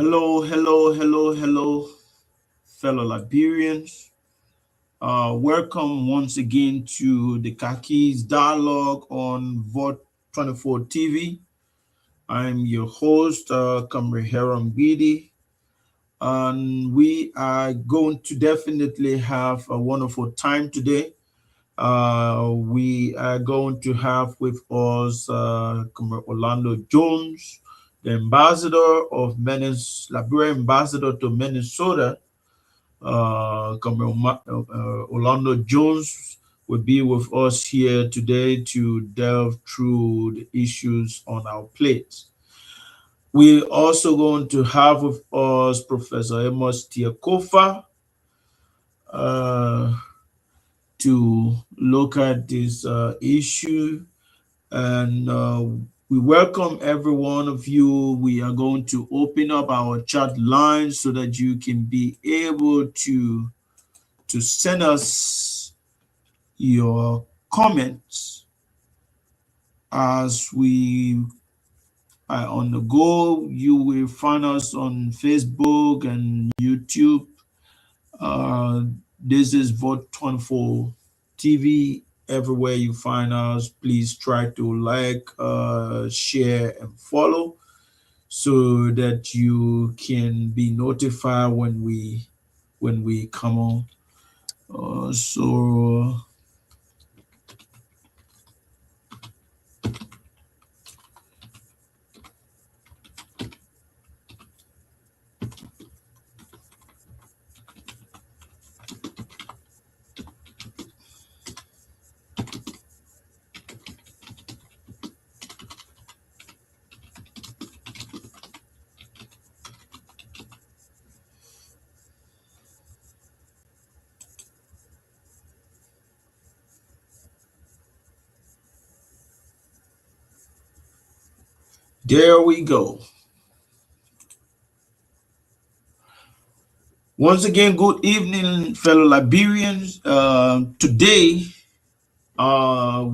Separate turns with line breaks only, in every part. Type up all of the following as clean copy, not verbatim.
Hello, fellow Liberians. Welcome once again to the Kakis Dialogue on Vote 24 TV. I'm your host, Kamri Heron Gidi, and we are going to definitely have a wonderful time today. We are going to have with us Comrade Orlando Jones, the ambassador of Liberia ambassador to Minnesota. Orlando Jones will be with us here today to delve through the issues on our plate. We're also going to have with us Professor Amos Tiakofa to look at this issue. And we welcome every one of you. We are going to open up our chat line so that you can be able to send us your comments as we are on the go. You will find us on Facebook and YouTube. This is Vote 24 TV. Everywhere you find us, please try to like, share, and follow so that you can be notified when we come on. There we go. Once again, good evening, fellow Liberians. Today,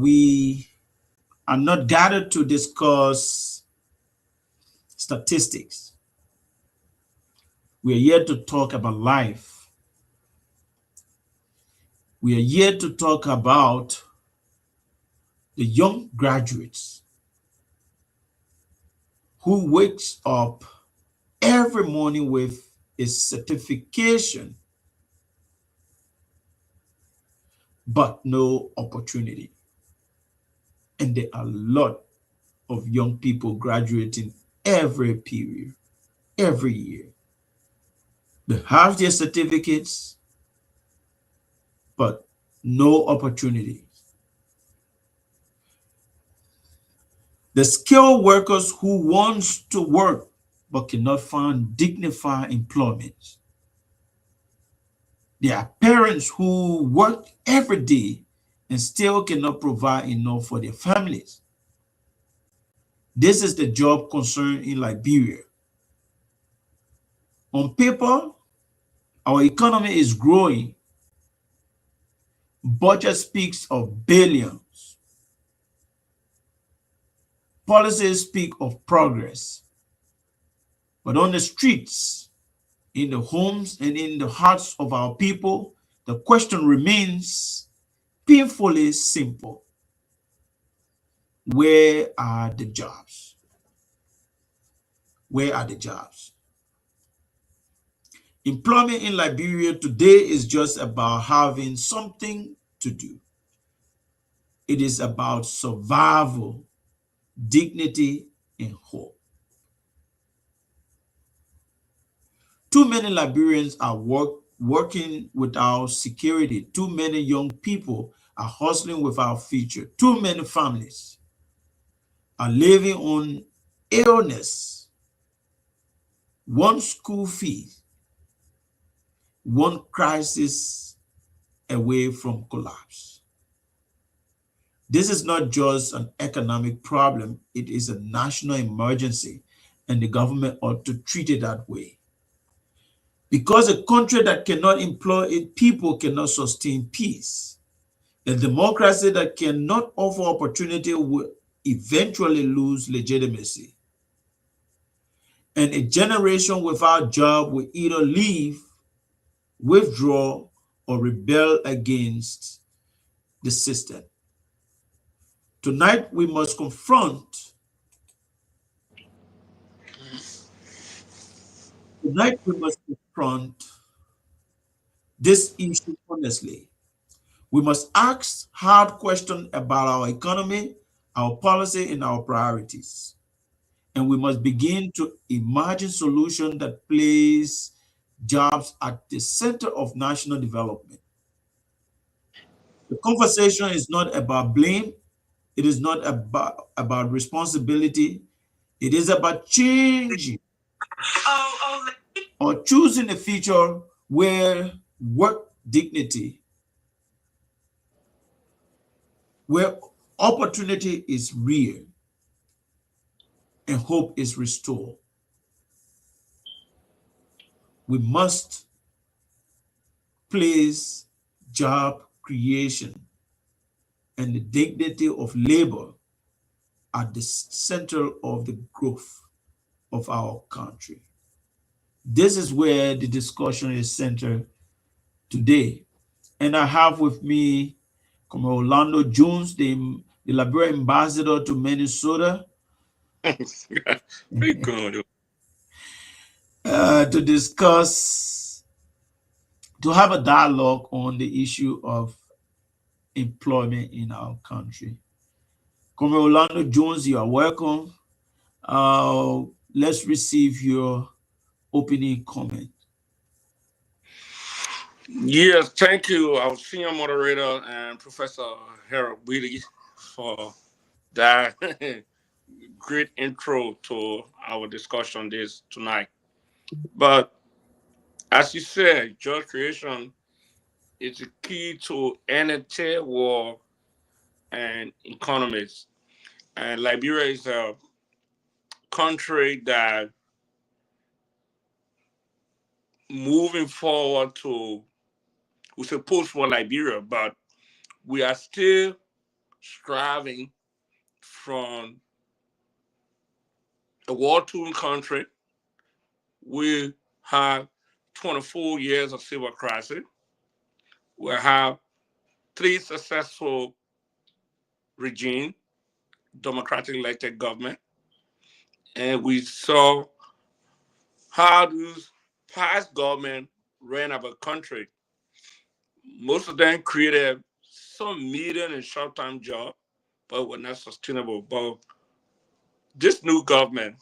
we are not gathered to discuss statistics. We are here to talk about life. We are here to talk about the young graduates who wakes up every morning with a certification, but no opportunity. And there are a lot of young people graduating every period, every year. They have their certificates, but no opportunity. The skilled workers who wants to work but cannot find dignified employment. There are parents who work every day and still cannot provide enough for their families. This is the job concern in Liberia. On paper, our economy is growing. Budget speaks of billions. Policies speak of progress. But on the streets, in the homes, and in the hearts of our people, the question remains painfully simple. Where are the jobs? Where are the jobs? Employment in Liberia today is just about having something to do. It is about survival, dignity, and hope. Too many Liberians are working without security. Too many young people are hustling without future. Too many families are living on illness, one school fee, one crisis away from collapse. This is not just an economic problem, it is a national emergency, and the government ought to treat it that way. Because a country that cannot employ its people cannot sustain peace. A democracy that cannot offer opportunity will eventually lose legitimacy. And a generation without job will either leave, withdraw, or rebel against the system. Tonight, we must confront. Tonight, we must confront this issue honestly. We must ask hard questions about our economy, our policy, and our priorities. And we must begin to imagine solutions that place jobs at the center of national development. The conversation is not about blame. It is not about responsibility. It is about changing or choosing a future where work dignity, where opportunity is real and hope is restored. We must place job creation and the dignity of labor at the center of the growth of our country. This is where the discussion is centered today. And I have with me Orlando Jones, the Liberia ambassador to Minnesota,
Very good.
to discuss, to have a dialogue on the issue of employment in our country. Comrade Orlando Jones, you are welcome. Uh, let's receive your opening comment.
Yes, thank you, our senior moderator and Professor Harold Willie, for that great intro to our discussion this tonight. But as you said, job creation is the key to any third world and economies. And Liberia is a country that moving forward to, we suppose for Liberia, but we are still striving from a war-torn country. We have 24 years of civil crisis. We have three successful regime, democratic elected government, and we saw how those past government ran our country. Most of them created some medium and short-term job, but were not sustainable. But this new government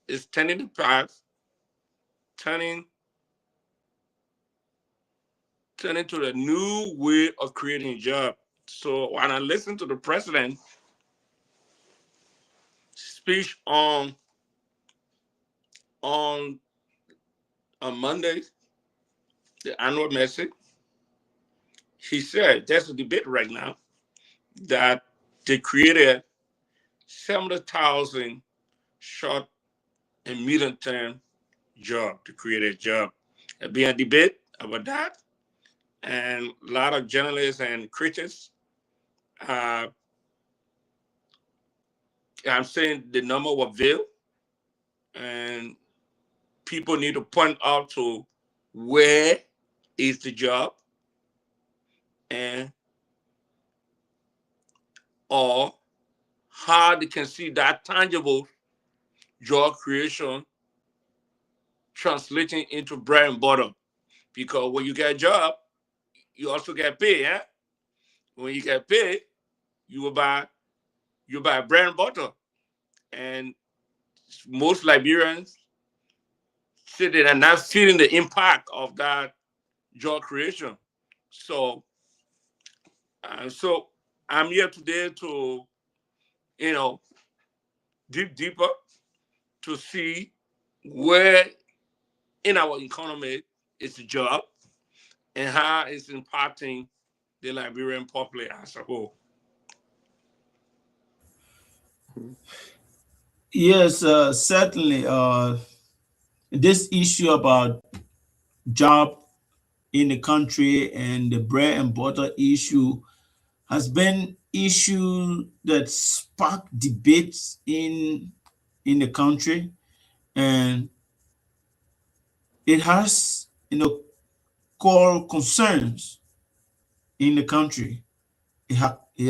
is turning the path, turning turning to the new way of creating jobs. So when I listened to the president speech on on Monday, the annual message, he said there's a debate right now that they created 70,000 short and medium term job to create a job. There'll be a debate about that, and a lot of journalists and critics. Uh, I'm saying the number was veiled, and people need to point out to where is the job and or how they can see that tangible job creation translating into bread and butter. Because when you get a job, you also get paid. Yeah? When you get paid, you will buy bread and butter. And most Liberians say they are not feeling the impact of that job creation. So, so I'm here today to, you know, dig deeper to see where in our economy is the job and how it's impacting the Liberian population as a whole.
Yes, certainly. This issue about job in the country and the bread and butter issue has been issue that sparked debates in the country. and it has, core concerns in the country. It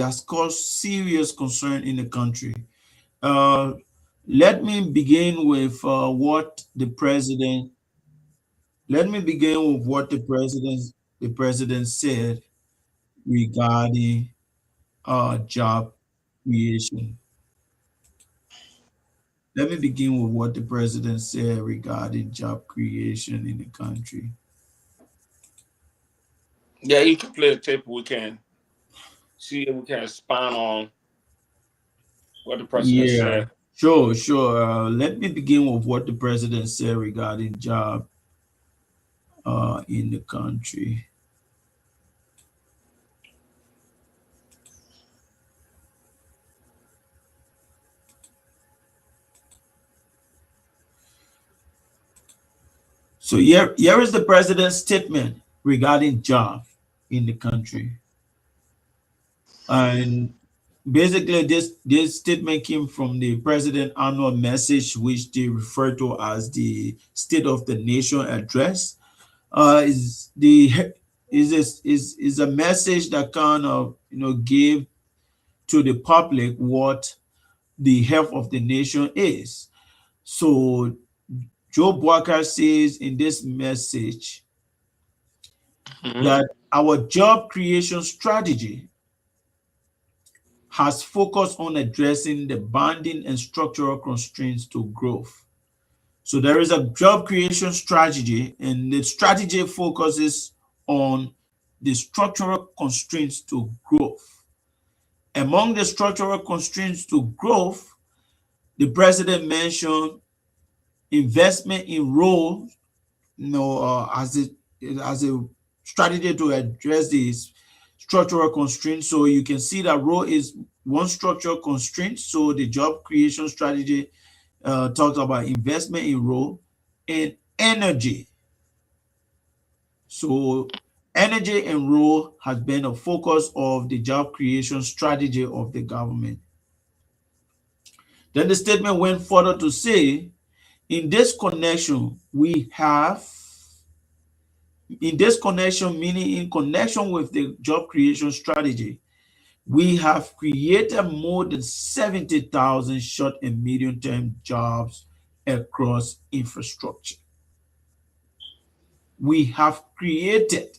has caused serious concern in the country. Uh, let me begin with what the president. Let me begin with what the president said regarding job creation. Let me begin with what the president said regarding job creation in the country.
Yeah, you can play the tape. We can see if we can expand on what the president
Yeah,
said.
sure, sure. Let me begin with what the president said regarding job in the country. So here is the president's statement regarding job in the country. And basically, this statement came from the president annual message, which they refer to as the State of the Nation address. Is the is a message that kind of give to the public what the health of the nation is. So Joe Walker says in this message
Hmm.
that our job creation strategy has focused on addressing the binding and structural constraints to growth. So there is a job creation strategy, and the strategy focuses on the structural constraints to growth. Among the structural constraints to growth, the president mentioned investment in roles, as a strategy to address these structural constraints. So you can see that role is one structural constraint. So the job creation strategy talks about investment in role and energy. So energy and role has been a focus of the job creation strategy of the government. Then the statement went further to say, in this connection, meaning in connection with the job creation strategy, we have created more than 70,000 short and medium term jobs across infrastructure. We have created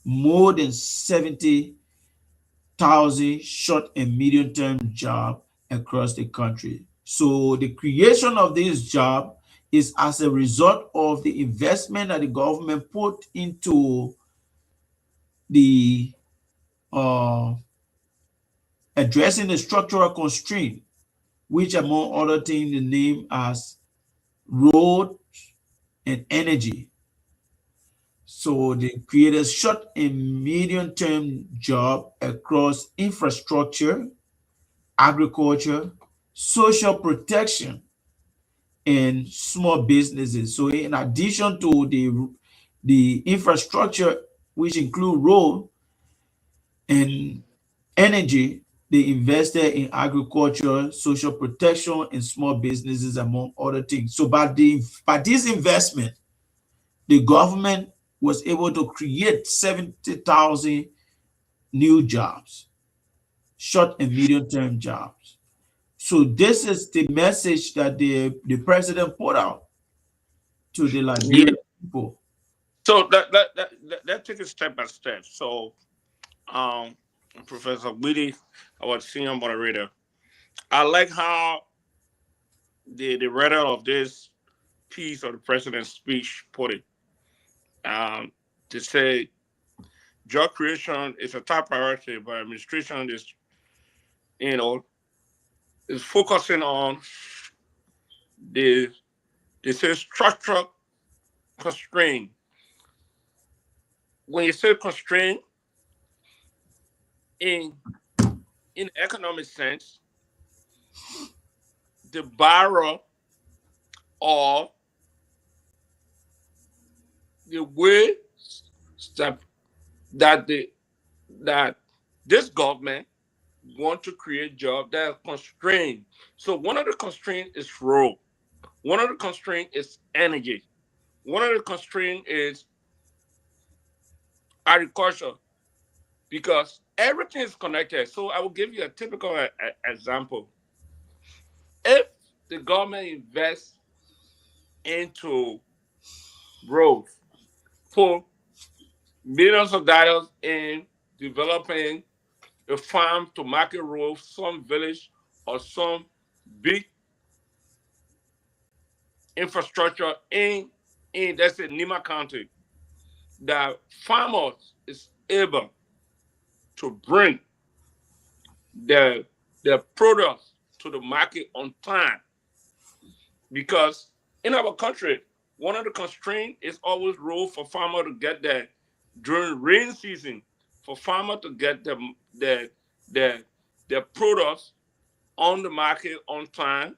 more than 70,000 short and medium term jobs across the country. So the creation of this job is as a result of the investment that the government put into the uh, addressing the structural constraint, which among other things they name as road and energy. So they created short and medium term job across infrastructure, agriculture, social protection, and small businesses. So in addition to the infrastructure, which include road and energy, they invested in agriculture, social protection, and small businesses, among other things. So by this investment, the government was able to create 70,000 new jobs, short and medium term jobs. So this is the message that the president put out to the
Yeah.
Liberian people.
So that take it step by step. So, um, Professor Willie, our senior moderator, I like how the writer of this piece of the president's speech put it. Um, to say job creation is a top priority, but administration is, you know, is focusing on the they say structural constraint. When you say constraint in economic sense, the barrier or the way that that the that this government want to create jobs that are constrained. So one of the constraints is role. One of the constraints is energy. One of the constraints is agriculture because everything is connected. So I will give you a typical example. If the government invests into roads, put millions of dollars in developing a farm to market road, some village or some big infrastructure in let's say Nima County, that farmers is able to bring the products to the market on time. Because in our country, one of the constraints is always road for farmer to get there during rain season, for farmer to get the the products on the market on time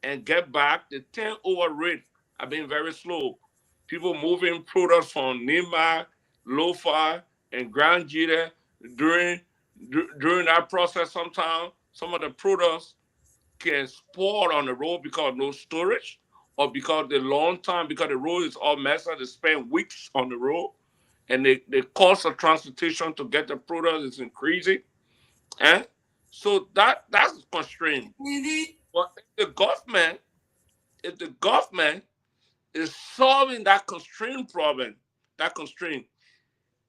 and get back. The turnover rate have been very slow. People moving products from Nima, Lofa, and Grand Jita during during that process. Sometimes some of the products can spoil on the road because of no storage, or because the long time, because the road is all messed up. They spend weeks on the road, and the cost of transportation to get the product is increasing. And so that's constrained. But if the government is solving that constraint problem, that constraint,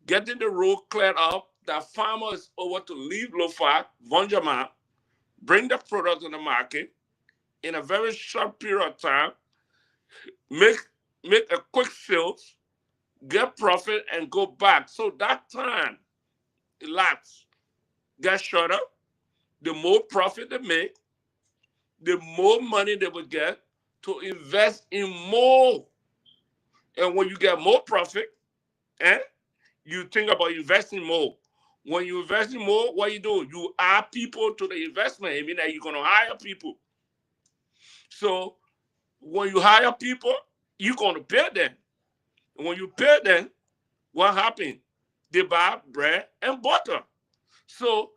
getting the road cleared up, that farmer is over to leave Lofa, Vonjama, bring the product to the market in a very short period of time, make make a quick sales, get profit, and go back. So that time elapsed, get shorter. The more profit they make, the more money they will get to invest in more. And when you get more profit, eh, you think about investing more. When you invest in more, what you do? You add people to the investment. I mean that you're gonna hire people. So when you hire people, you're gonna pay them. And when you pay them, what happens? They buy bread and butter. So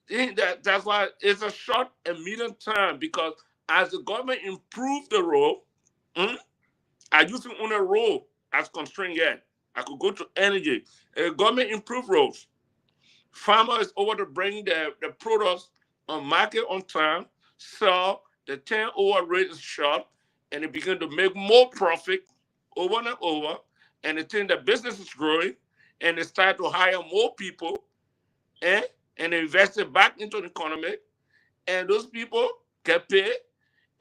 that's why it's a short and medium term, because as the government improve the road, mm, I used to own a road as constraint yet. I could go to energy. Government improve roads. Farmer is over to bring the products on market on time, sell, the turnover rate is short, and they begin to make more profit over and over, and they think the business is growing, and they start to hire more people, eh, and invest it back into the economy, and those people get paid,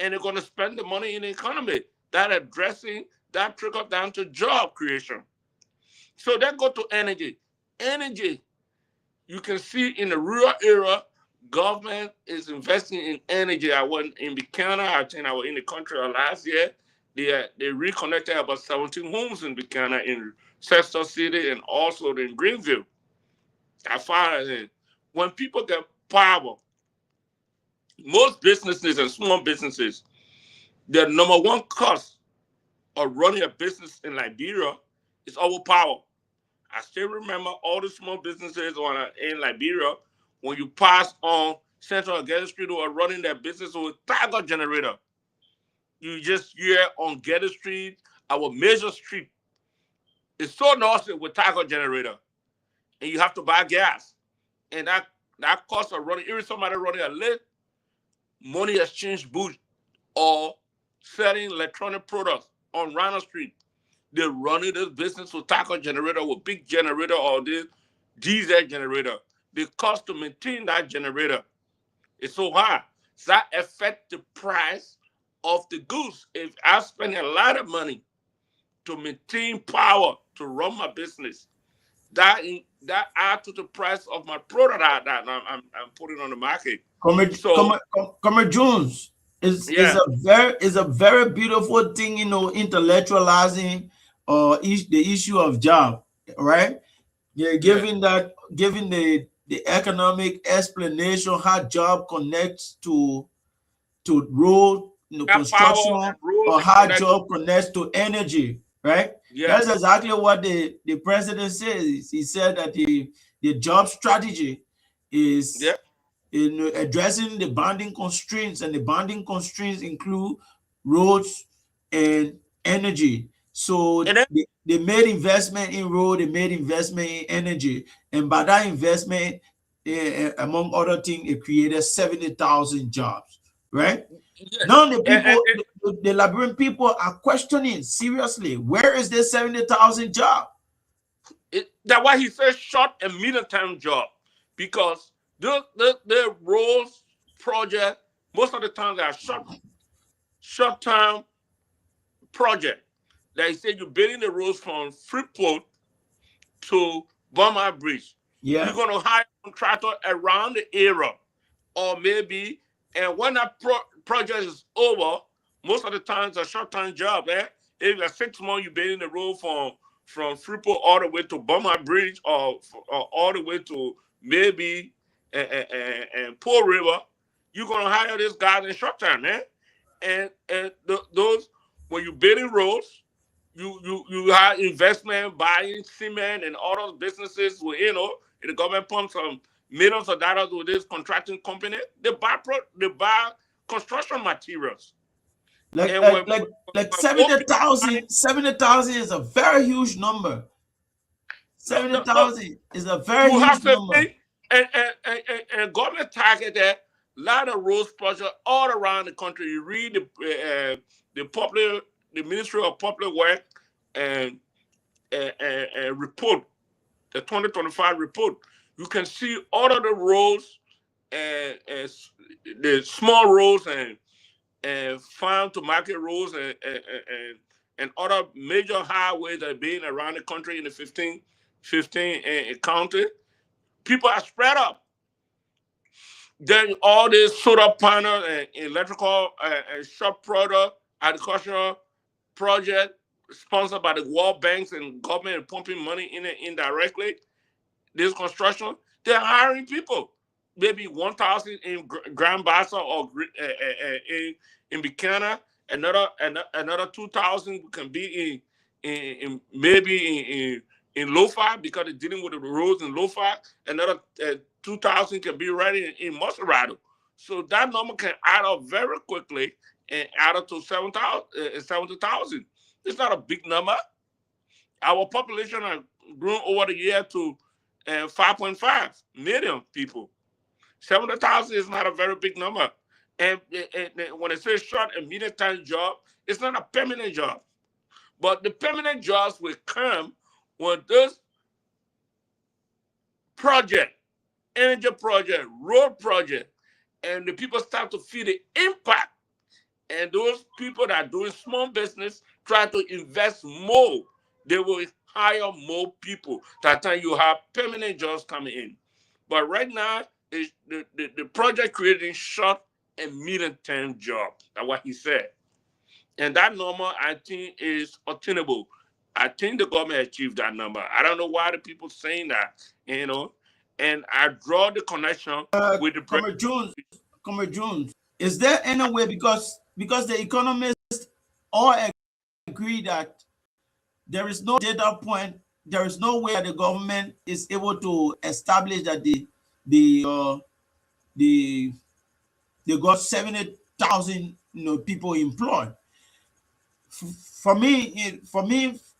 and they're going to spend the money in the economy. That addressing, that trickle down to job creation. So then go to energy. Energy, you can see in the rural area, government is investing in energy. I went in Buchanan, I think I was in the country last year. They reconnected about 17 homes in Buchanan, in Chester City, and also in Greenville. As far as it, when people get power, most businesses and small businesses, the number one cost of running a business in Liberia is our power. I still remember all the small businesses in Liberia, when you pass on Central Getty Street, who are running their business with Tiger generator. You just hear on Getty Street, our major street, is so noisy with Tiger generator. And you have to buy gas. And that cost of running, even somebody running a lit money exchange booth or selling electronic products on Rhino Street, they're running this business with taco generator, with big generator, or this diesel generator. The cost to maintain that generator is so high. So that affects the price of the goods. If I spend a lot of money to maintain power to run my business, that add to the price of my product that I'm putting on the market. So
Comrade Jones is
yeah,
a very beautiful thing, intellectualizing the issue of job, right? Yeah,
yeah,
giving the economic explanation how job connects to road,
that
construction,
power and road
or
and
how
connection.
job connects to energy, right?
Yeah,
That's exactly what the president says. He said that the job strategy
yeah,
is addressing the bonding constraints, and the bonding constraints include roads, and energy. So
And then
they made investment in road, they made investment in energy, and by that investment, among other things, it created 70,000 jobs. Right
yes,
now, the
and,
people, the Liberian people are questioning seriously, where is this 70,000 job?
that's why he says short and medium term job, because the roads project most of the time they are short term project. Like he said, you're building the roads from Freeport to Burma Bridge. You're
Yeah,
going to hire a contractor around the area, or maybe, and when that project is over, most of the time it's a short-term job. If you're 6 months, you're building the road from Freeport all the way to Burma Bridge, or all the way to maybe and Poor River, you're going to hire this guy in short time, man. And those, when you're building roads, you have investment, buying cement and all those businesses with, the government pumps some millions of dollars with this contracting company. They buy construction materials.
like
And
like
when,
like like
when more people buy,
70,000 is a very huge number.
no,
Seventy
no, no,
thousand is a very
you
huge
have to
number.
think, and government targeted a lot of roads projects all around the country. You read the popular, the Ministry of Public Work and, and report, the 2025 report. You can see all of the roads, and the small roads, and farm to market roads, and other major highways that are being around the country in the 15 county. People are spread up. Then all these solar panel and electrical and shop product, agricultural project sponsored by the World Banks and government and pumping money in it indirectly. This construction, they're hiring people. Maybe 1,000 in Grand Bassa, or in Buchanan. Another 2,000 can be in maybe in Lofa, because they're dealing with the roads in Lofa. Another 2,000 can be right in Maserado. So that number can add up very quickly and add up to 70,000. It's not a big number. Our population has grown over the year to 5.5 million people. 70,000 is not a very big number. And when it says short and medium term job, it's not a permanent job. But the permanent jobs will come when this project, energy project, road project, and the people start to feel the impact. And those people that are doing small business try to invest more. They will hire more people. That time you have permanent jobs coming in. But right now, the project creating short and medium term jobs. That's what he said. And that number, I think, is attainable. I think the government achieved that number. I don't know why the people saying that. And I draw the connection with the
Comrade Jones, Comrade Jones, is there any way, because the economists all agree that there is no data point, there is no way that the government is able to establish that the the they got 70,000 people employed. For me,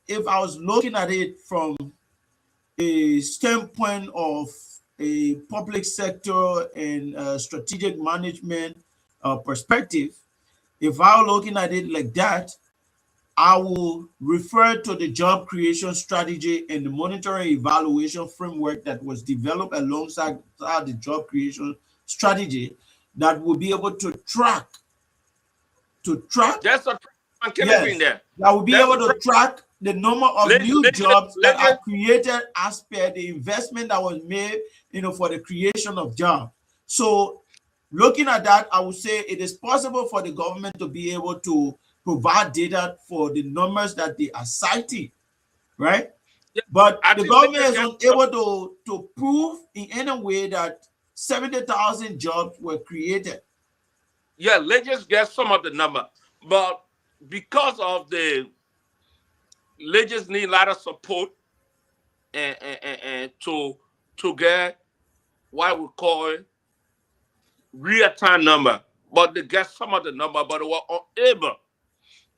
if I was looking at it from a standpoint of a public sector and strategic management perspective, if I were looking at it like that, I will refer to the job creation strategy and the monitoring evaluation framework that was developed alongside the job creation strategy, that will be able to track.
That's a mechanism
Yes,
there.
that will be
That's
able
a
to track the number of new jobs that are
legend.
created as per the investment that was made, for the creation of jobs. So, looking at that, I would say it is possible for the government to be able to provide data for the numbers that they are citing, right?
Yeah,
But
I
the
think
government
legend
is
gets
unable to prove in any way that 70,000 jobs were created.
yeah, legends get some of the number, but because of the legends need a lot of support, and to get what we call real time number, but they get some of the number, but they were unable.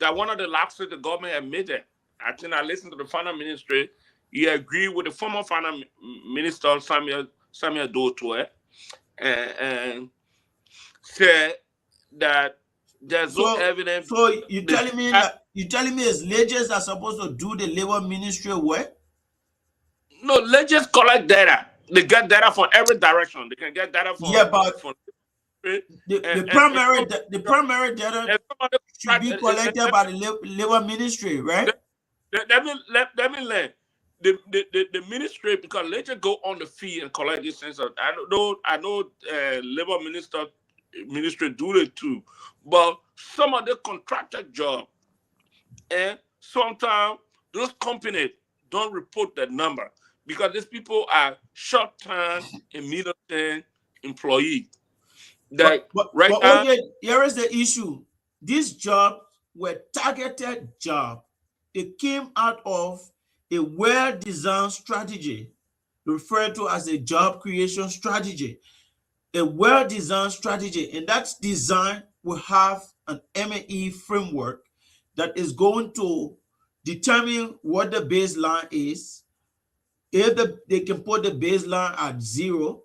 that one of the lapses the government admitted. I think I listened to the finance ministry. He agreed with the former finance minister Samuel Doe, and said that there's no
So,
evidence
so
because
you telling me as leaders are supposed to do the labor ministry work?
no, let's just collect data. They get data from every direction. They can get data
Yeah, but
from and
the
and
primary
some
the primary data
and some of the
should be collected by the labor ministry, right?
let me learn. The ministry, because let's just go on the fee and collect this census. I know labor ministry do it too, but some of the contracted job, and sometimes those companies don't report that number because these people are short-term and middle-term employees.
But
That right now,
OJ, here is the issue. These jobs were targeted jobs. They came out of a well-designed strategy, referred to as a job creation strategy. A well-designed strategy, and that design will have an M&E framework that is going to determine what the baseline is. If they can put the baseline at zero,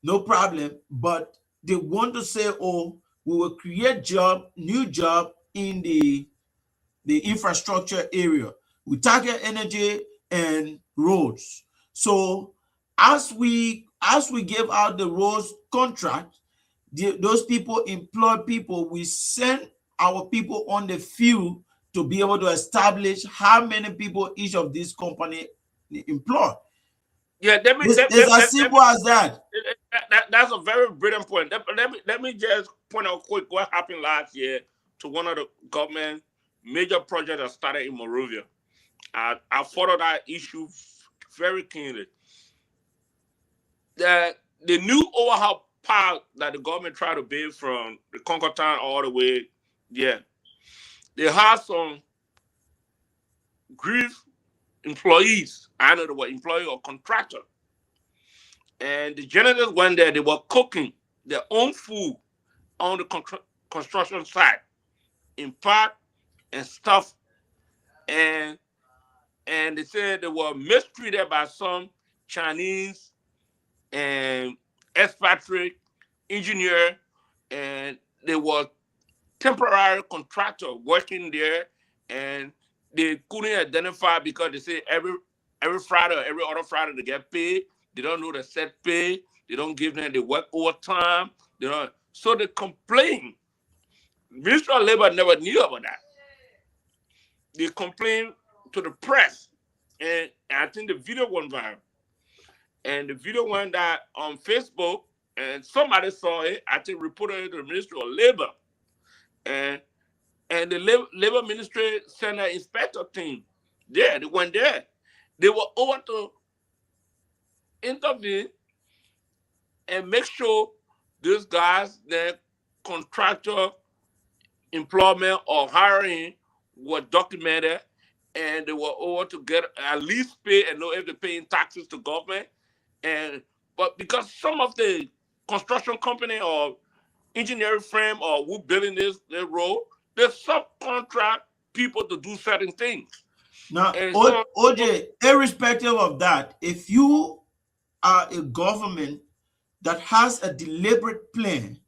no problem. But they want to say, oh, we will create new job in the infrastructure area. We target energy and roads. So as we give out the roads contract, those people employ people. We send our people on the field to be able to establish how many people each of these company employ.
yeah,
It's as simple as that.
that's a very brilliant point. Let me just point out quick what happened last year to one of the government major projects that started in Monrovia. I followed that issue very keenly. The new overhaul park that the government tried to build from the Concord Town all the way, yeah, they had some grief employees. I know they were employee or contractor, and the janitors went there. They were cooking their own food on the construction site in pot and stuff, and they said they were mistreated by some Chinese and expatriate engineer, and they were temporary contractor working there, and they couldn't identify because they say every Friday or every other Friday they get paid. They don't know the set pay. They don't give them the work overtime. They don't. So they complain. Ministry of Labor never knew about that. They complained to the press, and I think the video went viral. And the video went out on Facebook, and somebody saw it. I think reported it to the Ministry of Labor, and the labor ministry sent an inspector team there. They went there. They were over to intervene and make sure these guys, their contractor employment or hiring were documented, and they were over to get at least pay and know if they're paying taxes to government. And but because some of the construction company or engineering firm or who building this road, they subcontract people to do certain things.
Now,
And so
OJ, irrespective of that, if you are a government that has a deliberate plan,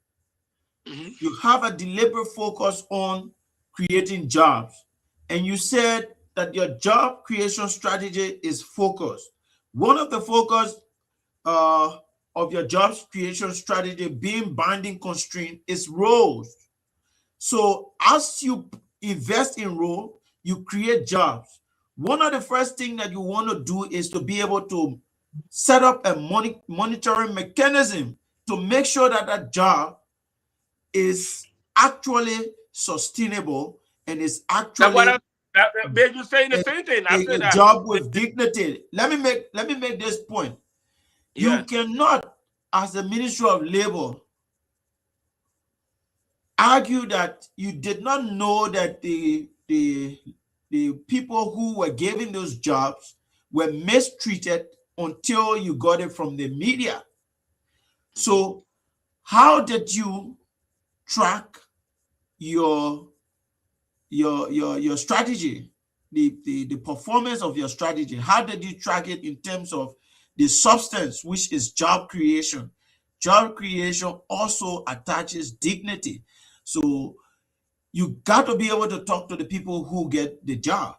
mhm,
you have a deliberate focus on creating jobs, and you said that your job creation strategy is focused. One of the focus uh, of your job creation strategy being binding constraint is roles. So as you invest in role, you create jobs. One of the first things that you want to do is to be able to set up a monitoring mechanism to make sure that that job is actually sustainable and is
that's what
actually
you saying the
a,
same thing. I said
a
that.
job with dignity. Let me make this point. You
Yeah.
cannot, as the Ministry of Labor, argue that you did not know that the people who were given those jobs were mistreated until you got it from the media.
Mhm.
So how did you track your your strategy, the performance of your strategy. How did you track it in terms of the substance, which is job creation? Job creation also attaches dignity. So you got to be able to talk to the people who get the job,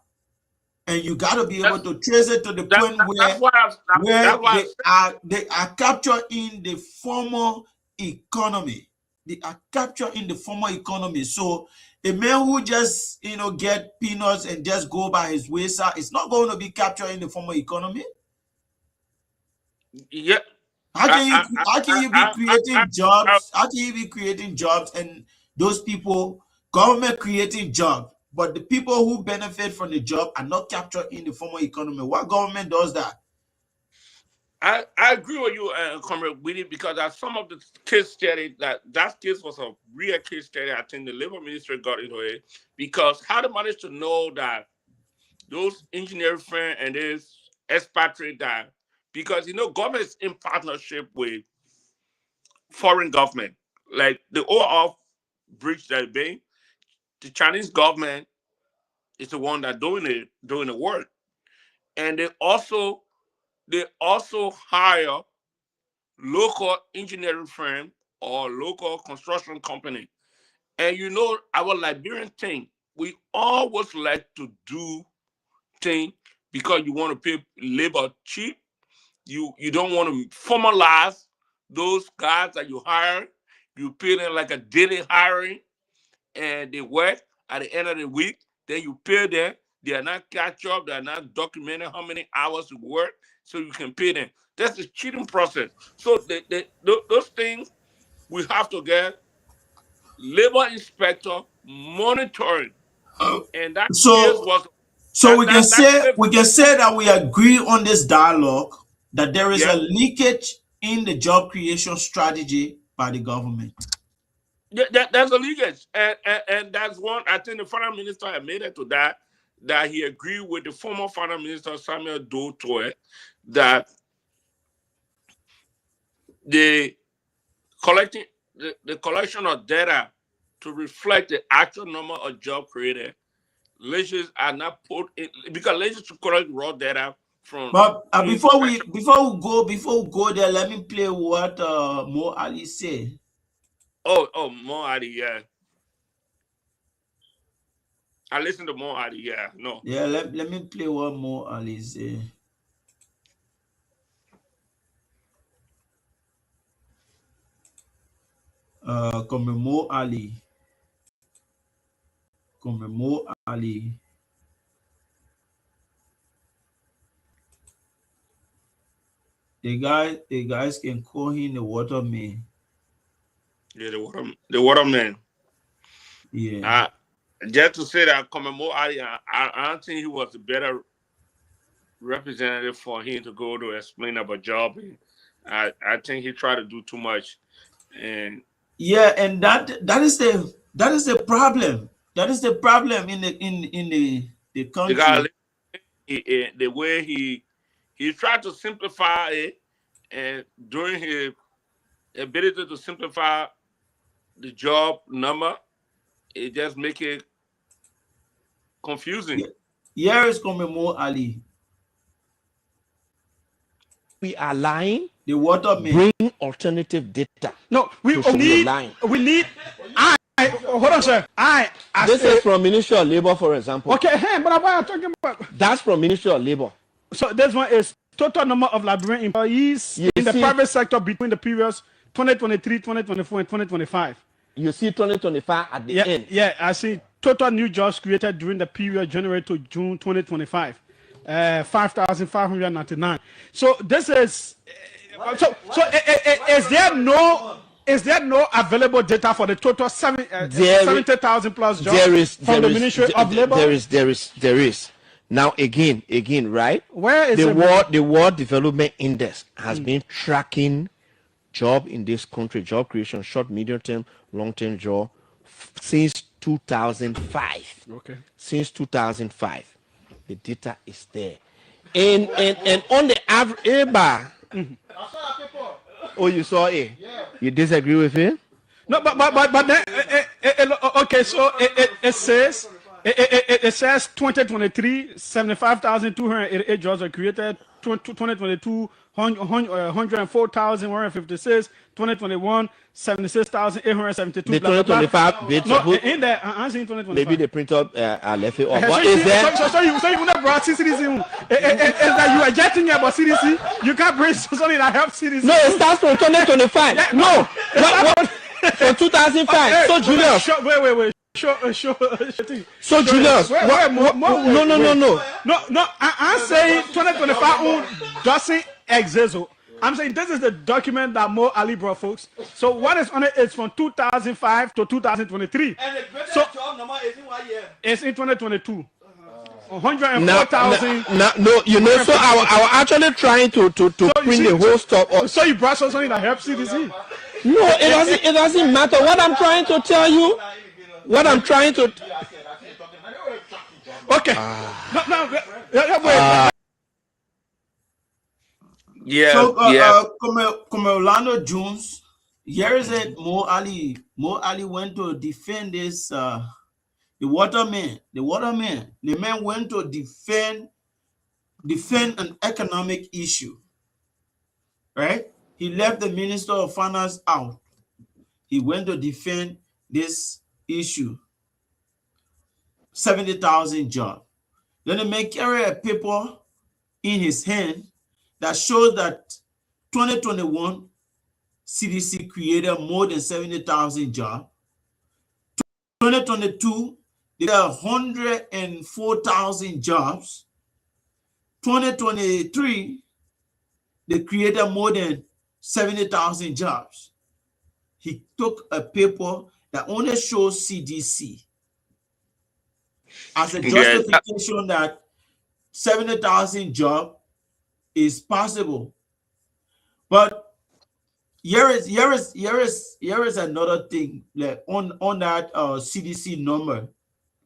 and you got to be able
That's
to trace it to the point
that's why
where
that's why I said,
they are captured in the formal economy. They are captured in the formal economy. So a man who just get peanuts and just go by his wayside is not going to be captured in the formal economy.
yeah.
How can you how can you be
I,
creating jobs? How can you be creating jobs and those people, government creating jobs, but the people who benefit from the job are not captured in the formal economy? What government does that?
I agree with you, Comrade Willie, because as some of the case study that case was a real case study. I think the labor ministry got into it because how they managed to know that those engineering firms and this expatriate that because government is in partnership with foreign government, like the oil bridge that being the Chinese government is the one that doing the work, and they also hire local engineering firm or local construction company. And our Liberian thing, we always like to do thing because you want to pay labor cheap. You don't want to formalize those guys that you hire. You pay them like a daily hiring, and they work at the end of the week. Then you pay them. They are not catch up. They are not documenting how many hours you work, so you can pay them. That's the cheating process. So those things we have to get labor inspector monitoring, and that case
So
was
so we can
that
say
case.
that we agree on this dialogue that there is a
Yeah,
leakage in the job creation strategy by the government.
that's a leakage, and that's one. I think the finance minister admitted to that he agreed with the former finance minister Samuel Doe Toye that the collecting the collection of data to reflect the actual number of job created. Legislators are not put in because legislators collect raw data from
But
inspection.
before we go there, let me play what Mo Ali said.
Oh, more Ali, yeah. I listen to more Ali, yeah. No,
Yeah, let me play what Mo Ali said. Comme Mo Ali. Comme Mo Ali. The guys can call him the waterman.
yeah, the waterman.
Yeah.
Uh, just to say that More Ali, I don't think he was a better representative for him to go to explain about job. I think he tried to do too much, and
Yeah, and that is the problem. That is the problem in the
the guy
country.
the way he tried to simplify it, and during his ability to simplify the job number, it just make it confusing.
Yeah. Here is Komemo Ali,
We are lying.
the waterman.
Bring alternative data.
No, we
To show
need
you're lying.
we need hold on, sir.
This is from Ministry of Labor, for example.
Okay, but what I'm talking about.
That's from Ministry of Labor.
So this one is total number of Liberian employees
You
in the
see-
private sector between the periods 2023, 2024, and 2025.
You see 2025 at the end.
Yeah, I see total new jobs created during the period January to June 2025. 5,599. So this is is there no available data for the total 70,000 plus jobs from the Ministry of Labor?
There is. Now again, right?
Where is
the World Development Index has been tracking job in this country, job creation, short, medium term, long term job, since 2005.
Okay.
Since 2005, the data is there, and on the average, oh, you saw it. You disagree with it?
No, but then okay. So it says It says 2023, 75,288 jobs were created. 2022, 104,156. 2021, 76,872.
The 2025 bits.
No, in there, I'm saying 2025.
Maybe the printer left it off. What is that?
So you not brought CDC. That you are getting about CDC. You can't bring something that helps CDC.
No, it starts from 2025. Yeah, no, what? From 2005. So Julius.
Wait. Sure.
So Julius,
no. I'm saying 2025 doesn't exist. I'm saying this is the document that Mo Ali brought, folks. So what is on it is from 2005 to 2023.
And the
so
job number is in what year?
It's in 2022. 104,000.
No, you know. So I was actually trying to print the whole stuff.
So you brought something that helps CDC.
No, it doesn't matter. What I'm trying to tell you. What I'm trying to.
Okay.
Yeah.
So, come Orlando Jones. Here is it. Mo Ali went to defend this. The waterman. The man went to defend an economic issue. Right? He left the Minister of Finance out. He went to defend this issue. 70,000 jobs. Then the man carried a paper in his hand that shows that 2021 CDC created more than 70,000 jobs. 2022, they got 104,000 jobs. 2023, they created more than 70,000 jobs. He took a paper that only shows CDC as a justification that 70,000 jobs is possible. But here is another thing, like on that CDC number.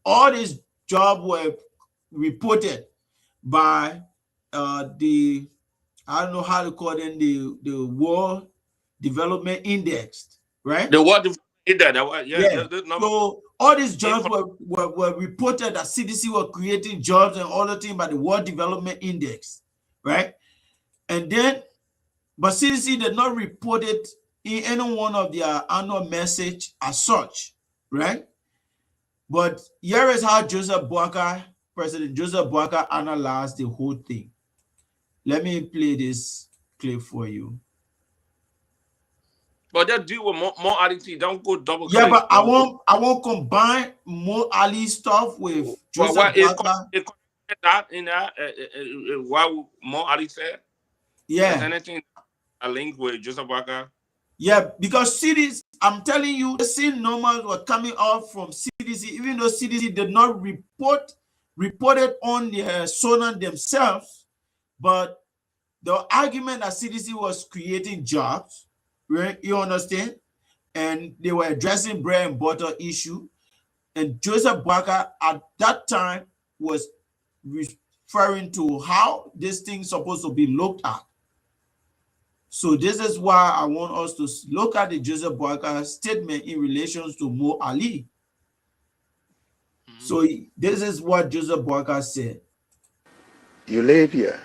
All these jobs were reported by the, I don't know how to call them, the World Development Index, right?
The World Development Index,
yeah. So all these jobs were reported that CDC were creating jobs and other things by the World Development Index, right? And then, but CDC did not report it in any one of their annual message as such, right? But here is how President Joseph Boakai analyzed the whole thing. Let me play this clip for you.
But just deal with more Ali. Don't go double.
Yeah, but I won't combine more Ali stuff with Joseph Boakai.
That in that why more Ali said?
Yeah.
Is anything a link with Joseph Boakai?
Yeah, because CDC, I'm telling you, the same numbers were coming out from CDC, even though CDC did not report it on the Sonar themselves, but the argument that CDC was creating jobs, right? You understand? And they were addressing bread and butter issue. And Joseph Boakai at that time was referring to how this thing's supposed to be looked at. So this is why I want us to look at the Joseph Boakai statement in relation to Mo Ali. So this is what Joseph Boakai said.
You live here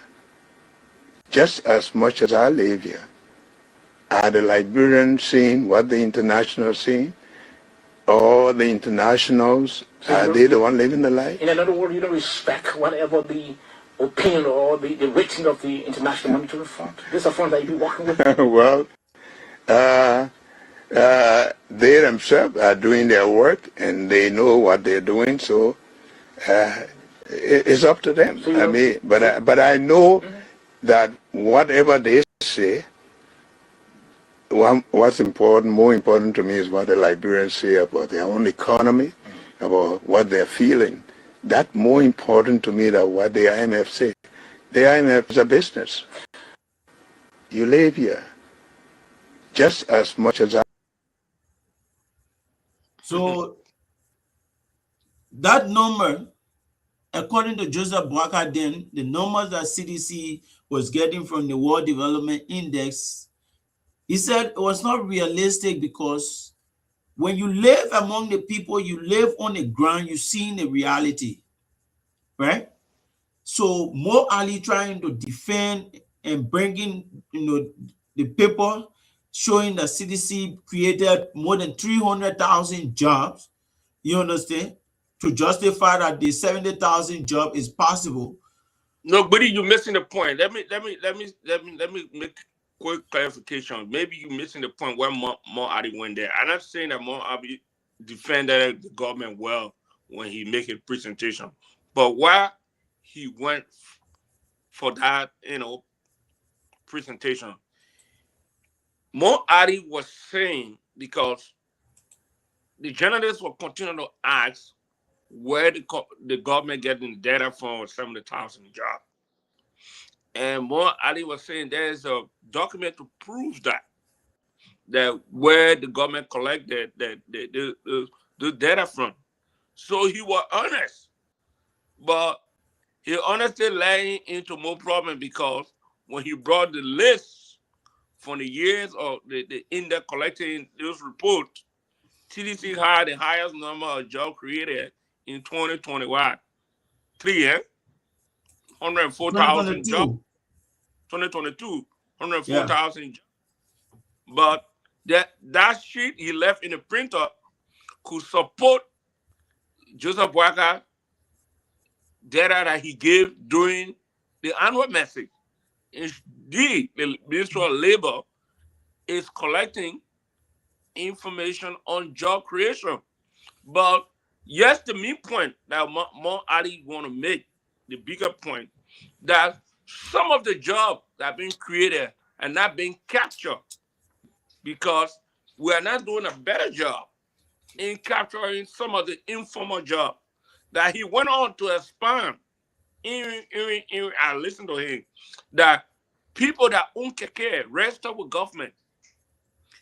just as much as I live here. Are the Liberians seeing what the international seeing? Or the internationals, so are they the one living the life?
In another word, you don't respect whatever the opinion or the rating of the International Monetary Fund. This is a fund that you be working with.
Well, they themselves are doing their work and they know what they're doing, so it's up to them. So I mean, but I know that whatever they say, what's important, more important to me is what the Liberians say about their own economy, about what they're feeling. That's more important to me than what the IMF say. The IMF is a business. You live here just as much as I.
So that number, according to Joseph Boakai, then the numbers that CDC was getting from the World Development Index, he said it was not realistic because when you live among the people, you live on the ground, you see the reality, right? So Mo Ali trying to defend and bringing, the paper showing that CDC created more than 300,000 jobs, you understand, to justify that the 70,000 job is possible.
No, buddy, you're missing the point. Let me make quick clarification. Maybe you're missing the point where Mo Adi went there. I'm not saying that Mo Adi defended the government well when he make a presentation, but why he went for that, presentation. Mo Adi was saying because the journalists will continue to ask where the government getting data from 70,000 jobs. And Mo Ali was saying there's a document to prove that where the government collected the data from. So he was honest, but he honestly laying into more problem because when he brought the list from the years of the index collecting those reports, TDC had the highest number of jobs created in 2021. 104,000 jobs.
2022.
2022,
Yeah.
104,000 jobs. But that sheet he left in the printer could support Joseph Walker data that he gave during the annual message. Indeed, the Ministry of Labor is collecting information on job creation. But yes, the main point that Mo Ali want to make, the bigger point, that some of the jobs that have been created and not being captured because we are not doing a better job in capturing some of the informal jobs that he went on to expand. I listened to him that people that own keke register with government,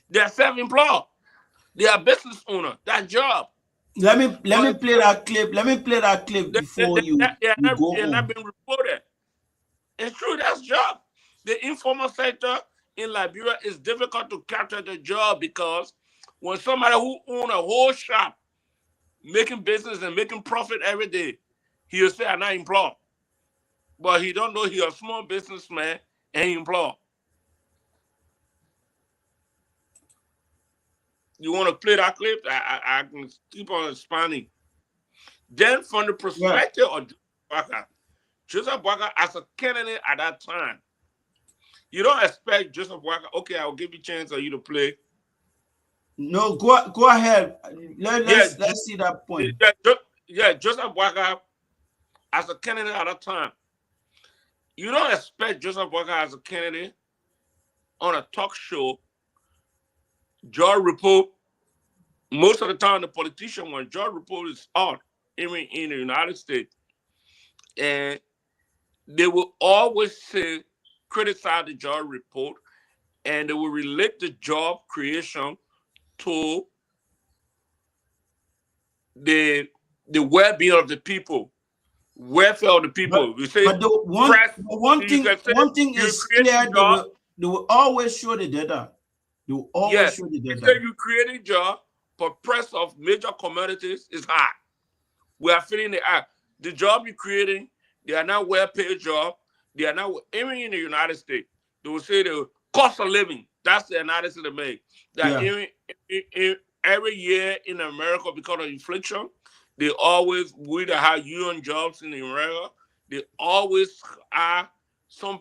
they are self-employed, they are business owner. That job,
Let me
but
play that clip. Let me play that clip before you go
they are not
on.
being reported. It's true, that's job. The informal sector in Liberia is difficult to capture the job because when somebody who own a whole shop making business and making profit every day, he'll say I'm not employed. But he don't know he's a small businessman and he employed. You want to play that clip? I can keep on expanding. Then from the
Yeah.
perspective of Joseph Walker as a candidate at that time, you don't expect Joseph Walker, okay, I'll give you a chance for you to play.
No, go ahead.
Yeah,
Let's see that point.
Joseph Walker as a candidate at that time. You don't expect Joseph Walker as a candidate on a talk show. George Report, most of the time the politician when George Report is on, even in the United States, and they will always say, criticize the George Report, and they will relate the job creation to the well-being of the people, welfare of the
But
people. You say
but the one
press,
the one
you
thing
can say
one thing
you
is
create
clear.
a
They
job.
will always show the data. They will always
Yes,
show the
you
data.
say you create a job, but price of major commodities is high. We are feeling the act. The job you're creating, they are not well-paid job. They are not even in the United States. They will say the cost of living. That's the analysis they make. That
Yeah.
every year in America, because of inflation, they always we that have union jobs in America, they always are some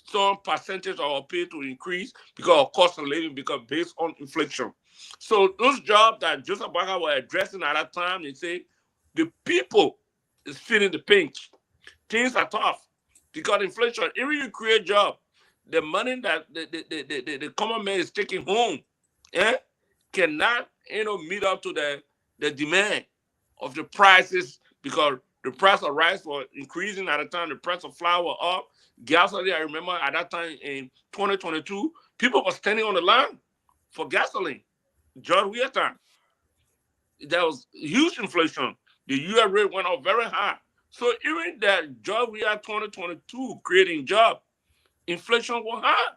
some percentage of our pay to increase because of cost of living, because based on inflation. So those jobs that Joseph Barker were addressing at that time, they say the people is feeling the pinch. Things are tough because inflation. Even you create job, the money that the common man is taking home, eh, cannot meet up to the demand of the prices because the price of rice was increasing at the time. The price of flour was up. Gasoline, I remember at that time in 2022, people were standing on the line for gasoline. John Weir time. There was huge inflation. The US rate went up very high. So even that job we had 2022 creating job, inflation was high.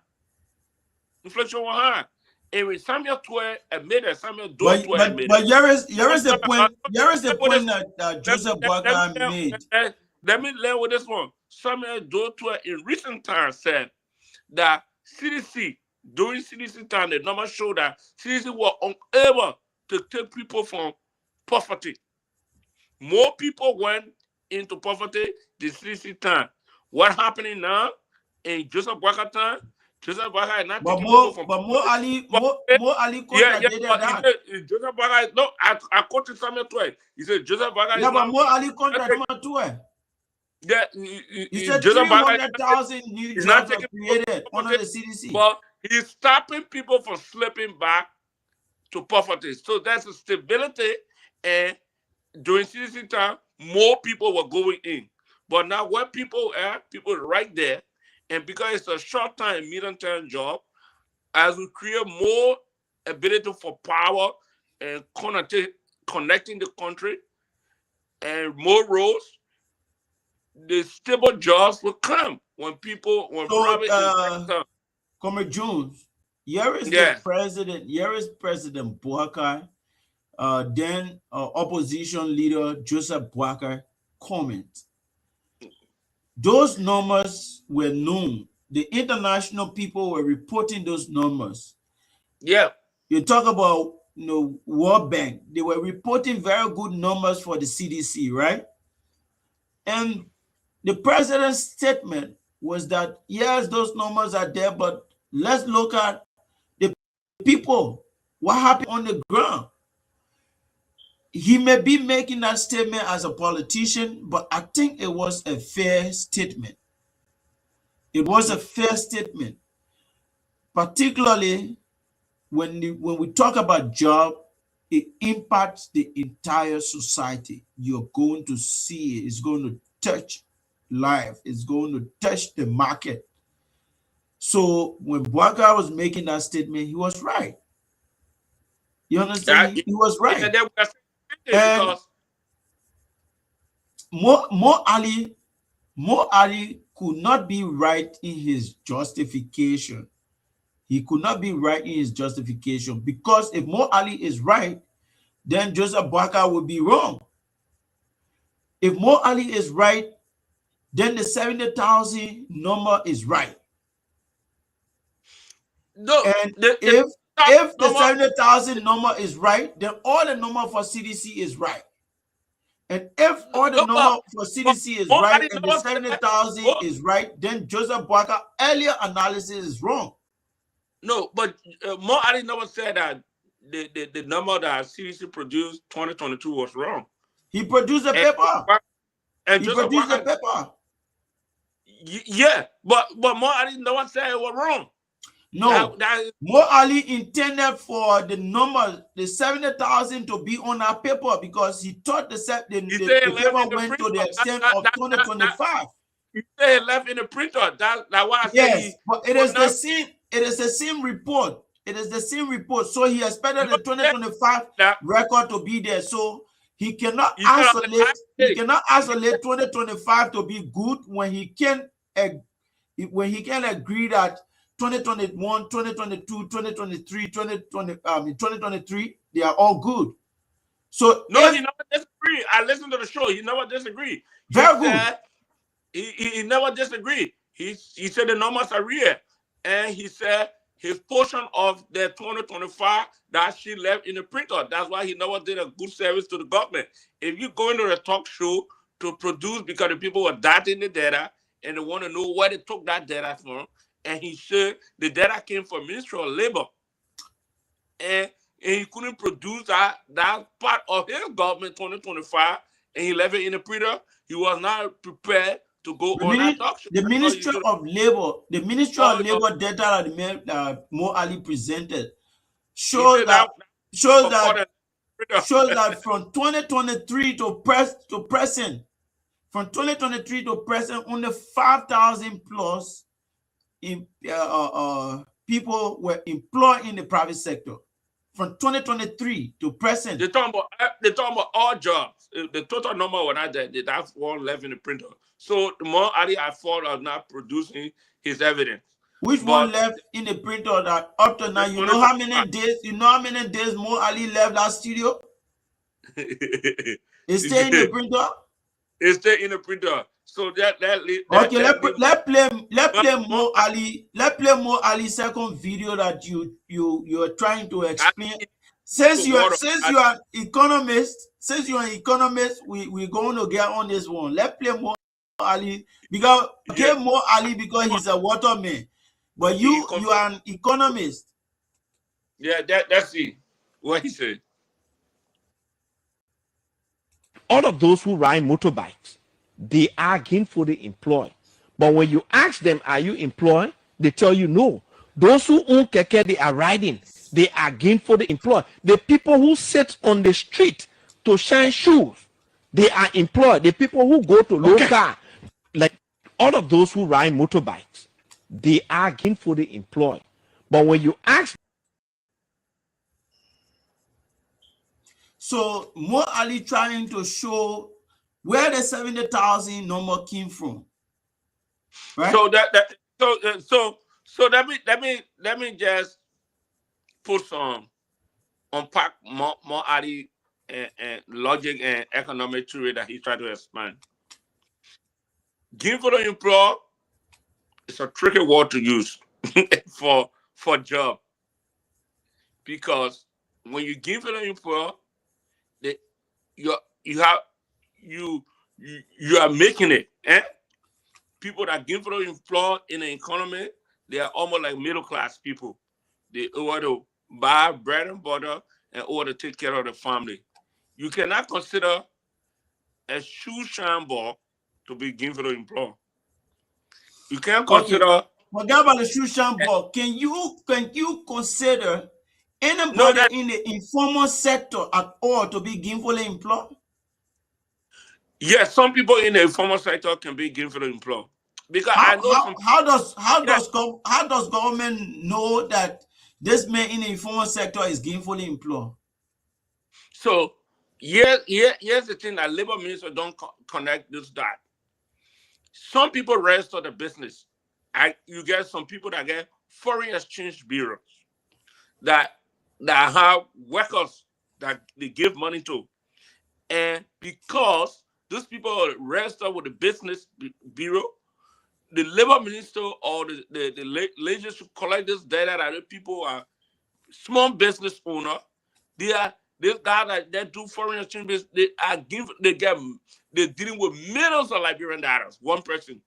Inflation was high. And when Samuel Twe admitted, Samuel Doe Twe admitted.
But here is the point. Here is the point that Joseph Boakai made.
Let me learn with this one. Samuel Doe Twe in recent times said that CDC, during CDC time, the numbers show that CDC were unable to take people from poverty. More people went into poverty than CDC time. What happening now in Joseph Boakai time? Joseph Boakai is not taking people from
poverty. More Ali contradicted that.
Joseph Boakai, no, I quoted Samuel Twe. He said Joseph Boakai is
but
not.
More Ali contradicted too.
Yeah,
he said
Joseph
300,000 new jobs are created under the CDC.
But he's stopping people from slipping back to poverty. So that's a stability, and during CDC time, more people were going in. But now where people are, people right there, and because it's a short time, medium term job, as we create more ability for power and connecting the country and more roads, the stable jobs will come when
Comrade Jones, here is the president. Here is President Boakai, then opposition leader Joseph Boakai comment. Those numbers were known. The international people were reporting those numbers.
Yeah.
You talk about World Bank. They were reporting very good numbers for the CDC, right? And the president's statement was that, yes, those numbers are there, but let's look at the people, what happened on the ground. He may be making that statement as a politician, but I think it was a fair statement. It was a fair statement, particularly when we talk about job, it impacts the entire society. You're going to see it. It's going to touch life. It's going to touch the market. So when Boakai was making that statement, he was right. You understand? He was right. And Mo Ali could not be right in his justification. He could not be right in his justification, because if Mo Ali is right, then Joseph Boakai would be wrong. If Mo Ali is right, then the 70,000 number is right.
No,
and if the 70,000 number is right, then all the number for CDC is right. And if all the number for CDC is right and the 70,000 is right, then Joseph Boakai earlier analysis is wrong.
No, but Mo Ali never said that the number that CDC produced 2022 was wrong.
He produced a paper. And he produced a paper.
Yeah, but Mo Ali never said it was wrong.
No, Mo Ali intended for the number, the 70,000, to be on that paper, because he thought the paper went to the extent of 2025.
He said it left in the printer. That's why I said
yes, but it is the same. It is the same report. It is the same report. So he expected the 2025 record to be there. So he cannot isolate. He cannot isolate 2025 to be good when he can agree that 2021, 2022, 2023, 2023, they are all good. So
no, he never disagreed. I listened to the show. He never disagreed.
Very good.
He never disagreed. He said the numbers are real, and he said his portion of the 2025 that she left in the printer. That's why he never did a good service to the government. If you go into a talk show to produce, because the people were dating the data and they want to know where they took that data from, and he said the data came from Ministry of Labor, and he couldn't produce that part of his government 2025, and he left it in the printer. He was not prepared to go on that talk show.
The Ministry of Labor data that Mo Ali presented shows that from 2023 to present, only 5,000 plus people were employed in the private sector. From 2023 to present.
They're talking about all jobs. The total number was not there. That's one left in the printer. So the more Ali I thought of not producing his evidence.
Which one
But
left in the printer that up to now?
the
You
only
know
one
how many days? You know how many days Mo Ali left that studio? It's still in the printer.
it's still in the printer. So
Okay,
that leave
let play
more.
Mo Ali. Let play Mo Ali second video that you are trying to
I
explain.
need
Since
to
you are
water.
since you are an economist, we're going to get on this one. Let play Mo Ali because
Yeah,
okay, Mo Ali because he's a waterman, but
he
you
confirmed.
are an economist.
Yeah, that's it. What he said.
All of those who ride motorbikes, they are gainfully employed. But when you ask them, are you employed? They tell you no. Those who own keke, they are riding. They are gainfully employed. The people who sit on the street to shine shoes, they are employed. The people who go to low
Okay.
car, like all of those who ride motorbikes, they are gainfully employed. But when you ask,
So Mo Ali trying to show where the 70,000 number came from, right?
So so let me just put some unpack more Ali and logic and economic theory that he tried to expand. Give for the employer is a tricky word to use for job, because when you give for the employer, they, you you have you are making it. People that give for the employer in the economy, they are almost like middle class people. They order to buy bread and butter and order to take care of the family. You cannot consider a shoe shine ball to be given for the employer. You can't
Okay.
consider
Forget about the Shushan ball. Can you consider
no
anybody
that
in the informal sector at all to be gainfully employed?
yes, some people in the informal sector can be given for the employer. Because I
How
know
how
some
how does how
yeah.
does how does government know that this man in the informal sector is gainfully employed?
So here's the thing that labor minister don't connect this dot. Some people register the business. You get some people that get foreign exchange bureaus that have workers that they give money to. And because these people are registered with the business bureau, the labor minister or the legislature collect this data that the people are small business owner. They are this guy that do foreign exchange business. They're dealing with millions of Liberian dollars. One person,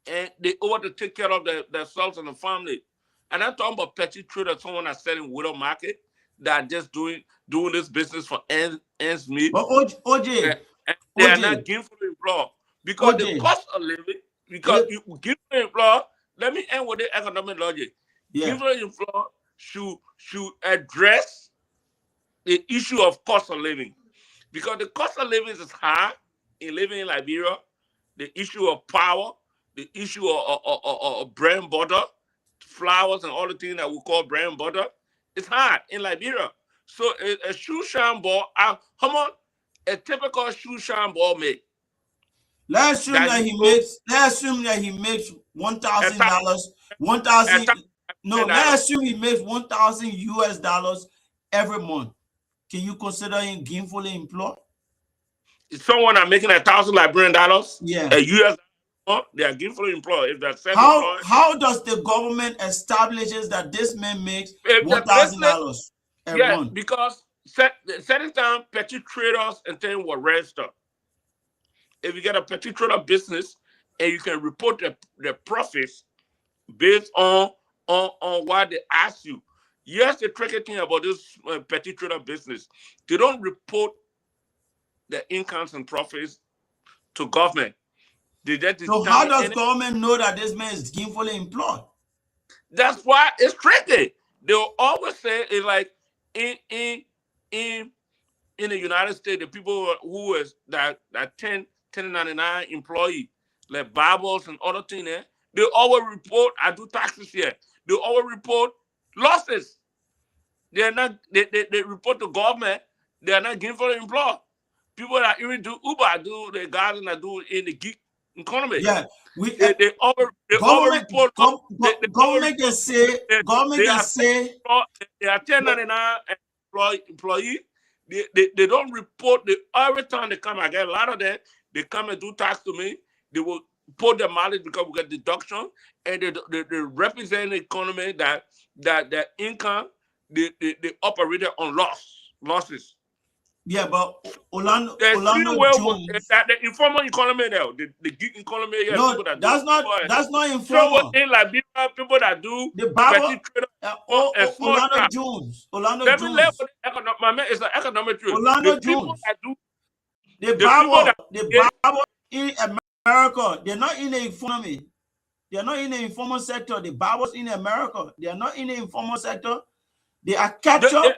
and they ought to take care of themselves and the family. And I'm talking about petty trader, someone that's selling widow market, that just doing this business for ends meet.
But
And,
OJ,
and they are not
OJ,
given for the employer because the
OJ,
cost of living. Because
let,
you give the employer. Let me end with the economic logic. Give
yeah.
the employer should address the issue of cost of living, because the cost of living is high in living in Liberia. The issue of power, the issue of bread and butter, flowers, and all the things that we call bread and butter, it's high in Liberia. So a shoe shine ball, how much a typical shoe shine ball make?
Let's assume
That
that
you
he
go
makes. Let's assume that he makes one
a
thousand
thousand,
dollars. One
a
thousand. No,
thousand
let's
dollars.
assume he makes $1,000 every month. Can you consider him gainfully employed?
Someone are making $1,000
Yeah.
a US dollar, they are gainfully employed. If they're
How
self-employed,
how does the government establishes that this man makes
if
one
the
thousand
business,
dollars a
yes,
month?
because setting down petty traders and things were registered. If you get a petty trader business and you can report the profits based on what they ask you. Yes, the tricky thing about this petty trader business, they don't report the incomes and profits to government. They just
So how
determine
does
any.
government know that this man is gainfully employed?
That's why it's tricky. They'll always say it's like in in in in the United States, the people who is that 1099 employee, like Bibles and other things, they always report, I do taxes here. They always report losses. They're not they report to government, they are not giving for the employer. People that even do Uber, do the garden that do in the gig. economy.
Yeah, we
They over
government
report.
government can say government can say
They are 1099 employee. They don't report every time they come. I get a lot of them. They come and do tax to me. They will put their mileage because we get deduction, and they represent the economy that their income they operate on losses.
yeah, but Orlando
There's still well
Jones.
that the informal economy now, the gig economy, yeah,
No,
people that
that's not
so
informal.
in Liberia, people that do
The Bible,
petty trade and small
Orlando
shop.
Jones, Orlando
Let me level
Jones,
my man is an economic truth.
Orlando
The people
Jones.
that do
The
people that
Bible in America, they're not in the economy. They're not in the informal sector. The Bible's in America. They are not in the informal sector. They are captured.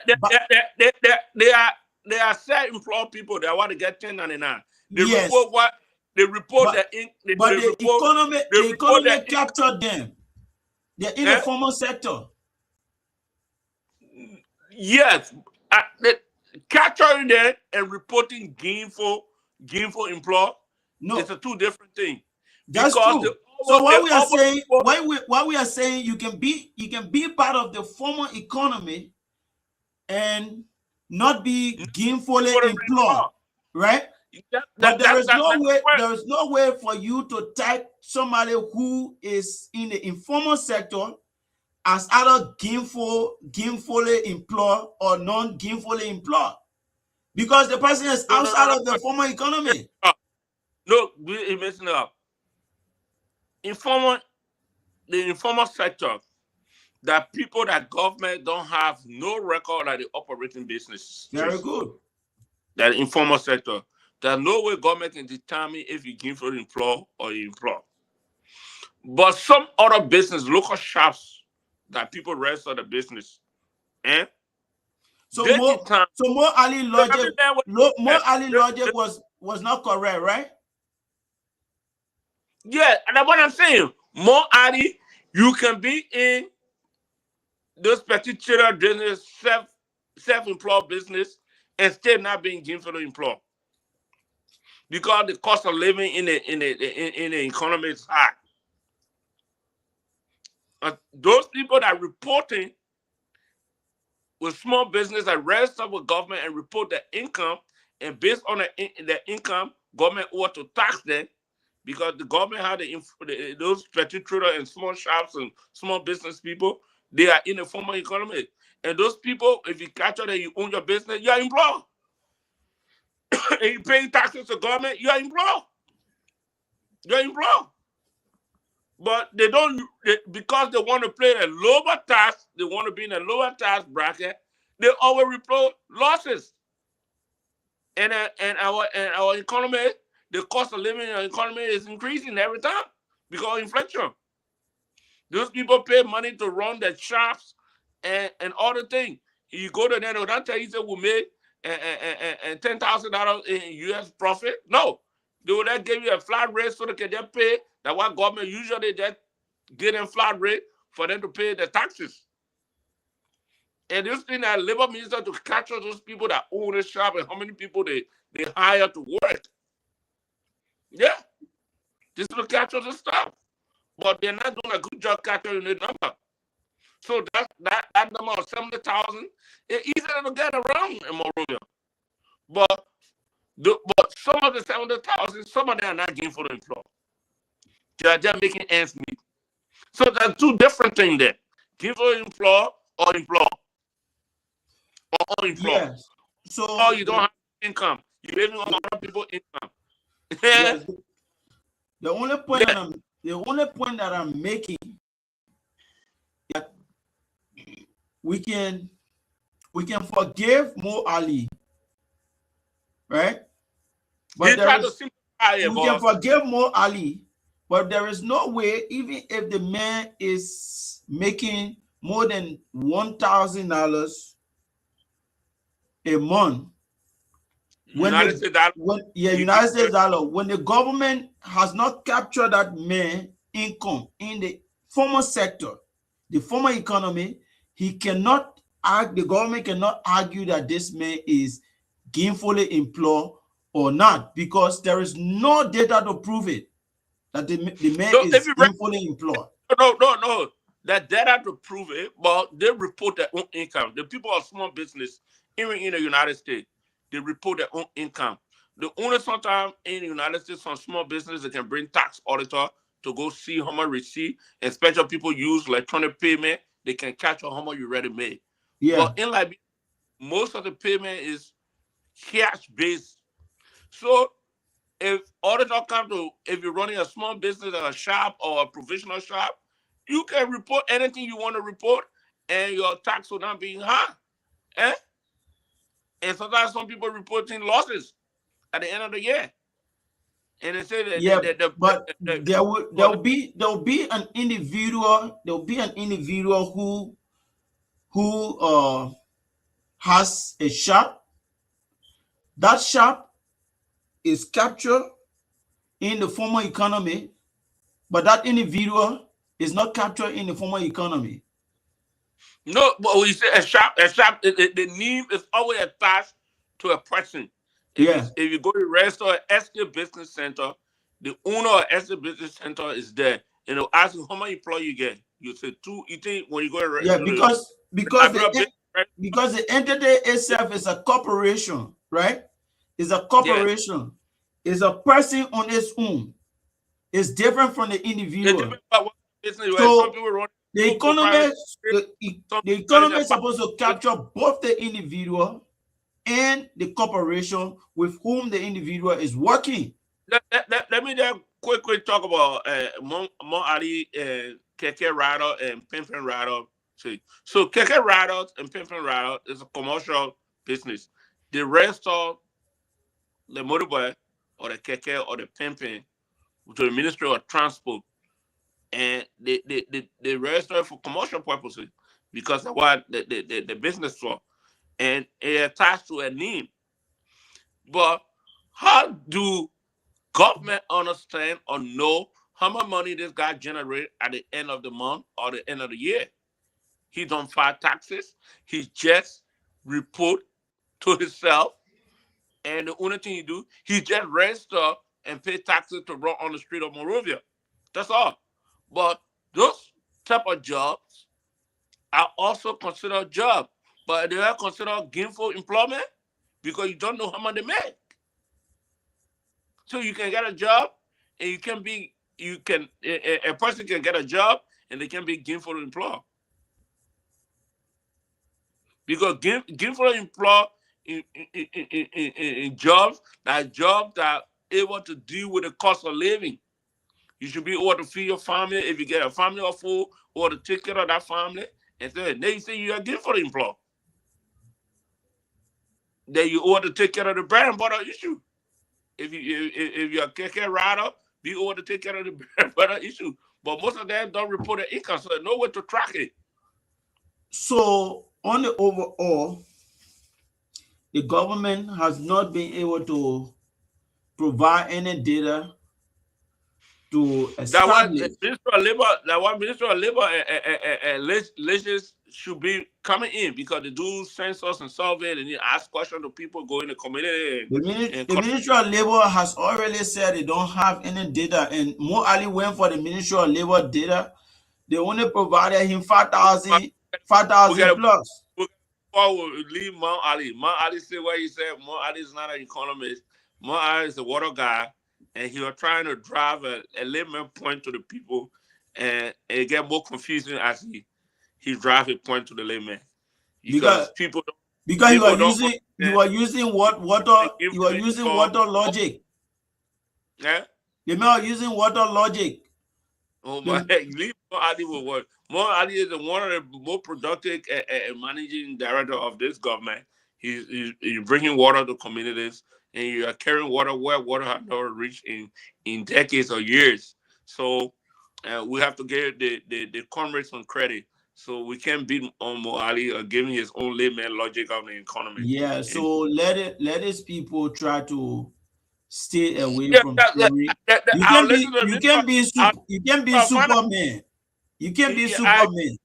they are self-employed people that want to get 1099. They
Yes,
report what they report
but the economy captured them. They're in the formal sector.
Yes, capturing them and reporting gainful employ.
No,
it's a two different thing.
That's true. So what we are saying, you can be part of the formal economy and not be gainfully employed, right? But there is no way for you to tag somebody who is in the informal sector as either gainfully employed or non-gainfully employed, because the person is outside of the formal economy.
No, you're messing up. The informal sector, that people that government don't have no record of the operating business.
Very good.
That informal sector, there's no way government can determine if you gainfully employ or you employ. But some other business, local shops that people register the business,
so more Ali logic was not correct, right?
Yeah, and that's what I'm saying. More Ali, you can be in those particular business, self-employed business, and still not being gainfully employed, because the cost of living in the economy is high. Those people that are reporting with small business that register with government and report their income, and based on their income, government ought to tax them, because the government had those petty traders and small shops and small business people. They are in the formal economy, and those people, if you capture that you own your business, you are employed, and you pay taxes to government, you are employed. You're employed. But they don't, because they want to play the lower tax, they want to be in a lower tax bracket, they always report losses. And our economy, the cost of living in our economy is increasing every time because of inflation. Those people pay money to run the shops and other things. You go to them, they'll tell you that we made $10,000 in U.S. profit. No. They will then give you a flat rate so they can just pay. That's why government usually just get them flat rate for them to pay the taxes. And this thing that labor minister to capture those people that own the shop and how many people they hire to work. Yeah. Just to capture the stuff. But they're not doing a good job capturing the number. So that number of 70,000 is easier to get around in Monrovia. But some of the 70,000, some of them are not gainful employed. They are just making ends meet. So there's two different things there. Gainful employed or employed. Or unemployed.
Yes.
So you don't have income. You're living on other people's income.
Yes. The only point that I'm making is that we can forgive Mo Ali, right? But we can forgive Mo Ali, but there is no way, even if the man is making more than $1,000 a month, United States dollar, when the government has not captured that man income in the formal sector, the formal economy, the government cannot argue that this man is gainfully employed or not, because there is no data to prove it. that the man
So if
is
you
gainfully employed.
no, that data to prove it, but they report their own income. The people of small business, even in the United States, they report their own income. The only sometimes in the United States, some small business they can bring tax auditor to go see how much receipt, and special people use electronic payment. They can catch how much you already made.
Yeah.
But in Liberia, most of the payment is cash based. So if auditor come to, if you're running a small business or a shop or a professional shop, you can report anything you want to report, and your tax will not be high. Eh? And sometimes some people reporting losses at the end of the year, and they say that
Yeah, but
the
there'll be an individual who has a shop. That shop is captured in the formal economy, but that individual is not captured in the formal economy.
no, but when you say a shop, the name is always attached to a person.
Yeah,
If you go to a restaurant, Estate Business Center, the owner of Estate Business Center is there, and they'll ask you how many employees you get. You say two. You think when you go
yeah,
to the
because
Liberia business, right?
the entity
They,
itself is a corporation, right? It's a
yeah,
corporation. It's a person on its own. It's different from the
it
individual.
depends on what business you have. Some
So
people run
the
sole proprietorship.
economist,
Some
the
people manage
economy
a
is supposed to
business.
capture both the individual and the corporation with whom the individual is working.
Let me just quick talk about Mon Ali and Keke Rider and Pimpin Rider. See, so Keke Riders and Pimpin Rider is a commercial business. The rest of the motorbike or the Keke or the Pimpin to the Ministry of Transport, and they register for commercial purposes because that's what the business for, and it attached to a name. But how do government understand or know how much money this guy generate at the end of the month or the end of the year? He don't file taxes. He just report to himself, and the only thing he do, he just register and pay taxes to run on the street of Monrovia. That's all. But those type of jobs are also considered job, but they are considered gainful employment because you don't know how much they make. So you can get a job, and a person can get a job, and they can be gainful employed because gainful employed in jobs that able to deal with the cost of living. You should be able to feed your family if you get a family of four, or to take care of that family. And then they say you are gainful employed. Then you ought to take care of the bread and butter issue. If you're a keke rider, be able to take care of the bread and butter issue. But most of them don't report their income, so there's no way to track it.
So on the overall, the government has not been able to provide any data to
That what
establish.
Minister of Labor and legislators should be coming in because they do census and survey, and they ask questions to people go in the community and
The Ministry of Labor has already said they don't have any data, and Mo Ali went for the Ministry of Labor data. They only provided him 5,000
we got to
plus.
leave Mount Ali. Mount Ali said what he said. Mount Ali is not an economist. Mount Ali is a water guy, and he was trying to drive a layman point to the people, and it get more confusing as he drive a point to the layman because
Because
people don't
you are using water logic.
Yeah.
You are using water logic.
Oh my! Leave Mo Ali will work. Mo Ali is one of the more productive managing director of this government. He's bringing water to communities, and you are carrying water where water has not reached in decades or years. So we have to give the comrades some credit. So we can't beat on Mo Ali or giving his own layman logic on the economy.
Yeah,
And
so let these people try to stay away
yeah,
from theory.
I'll listen to
You
this.
can be you can be
I'll find out.
Superman. You can be
Yeah,
Superman.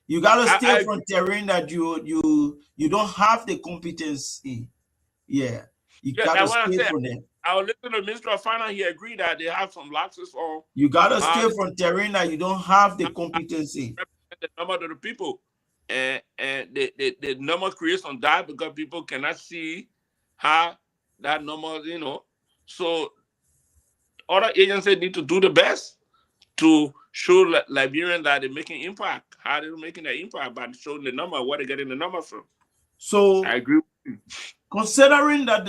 You gotta stay
I
from terrain that you don't have the competence in. Yeah, you
yeah,
gotta
that's what I
stay
said.
from there.
I was listening to the Minister of Finance. He agreed that they have some lapses for
You gotta
how
steal from terrain that you don't have the competency.
the number of the people, and the number creates some doubt because people cannot see how that number, So other agencies need to do the best to show Liberians that they're making impact, how they're making an impact by showing the number, where they're getting the number from.
So
I agree with you.
considering that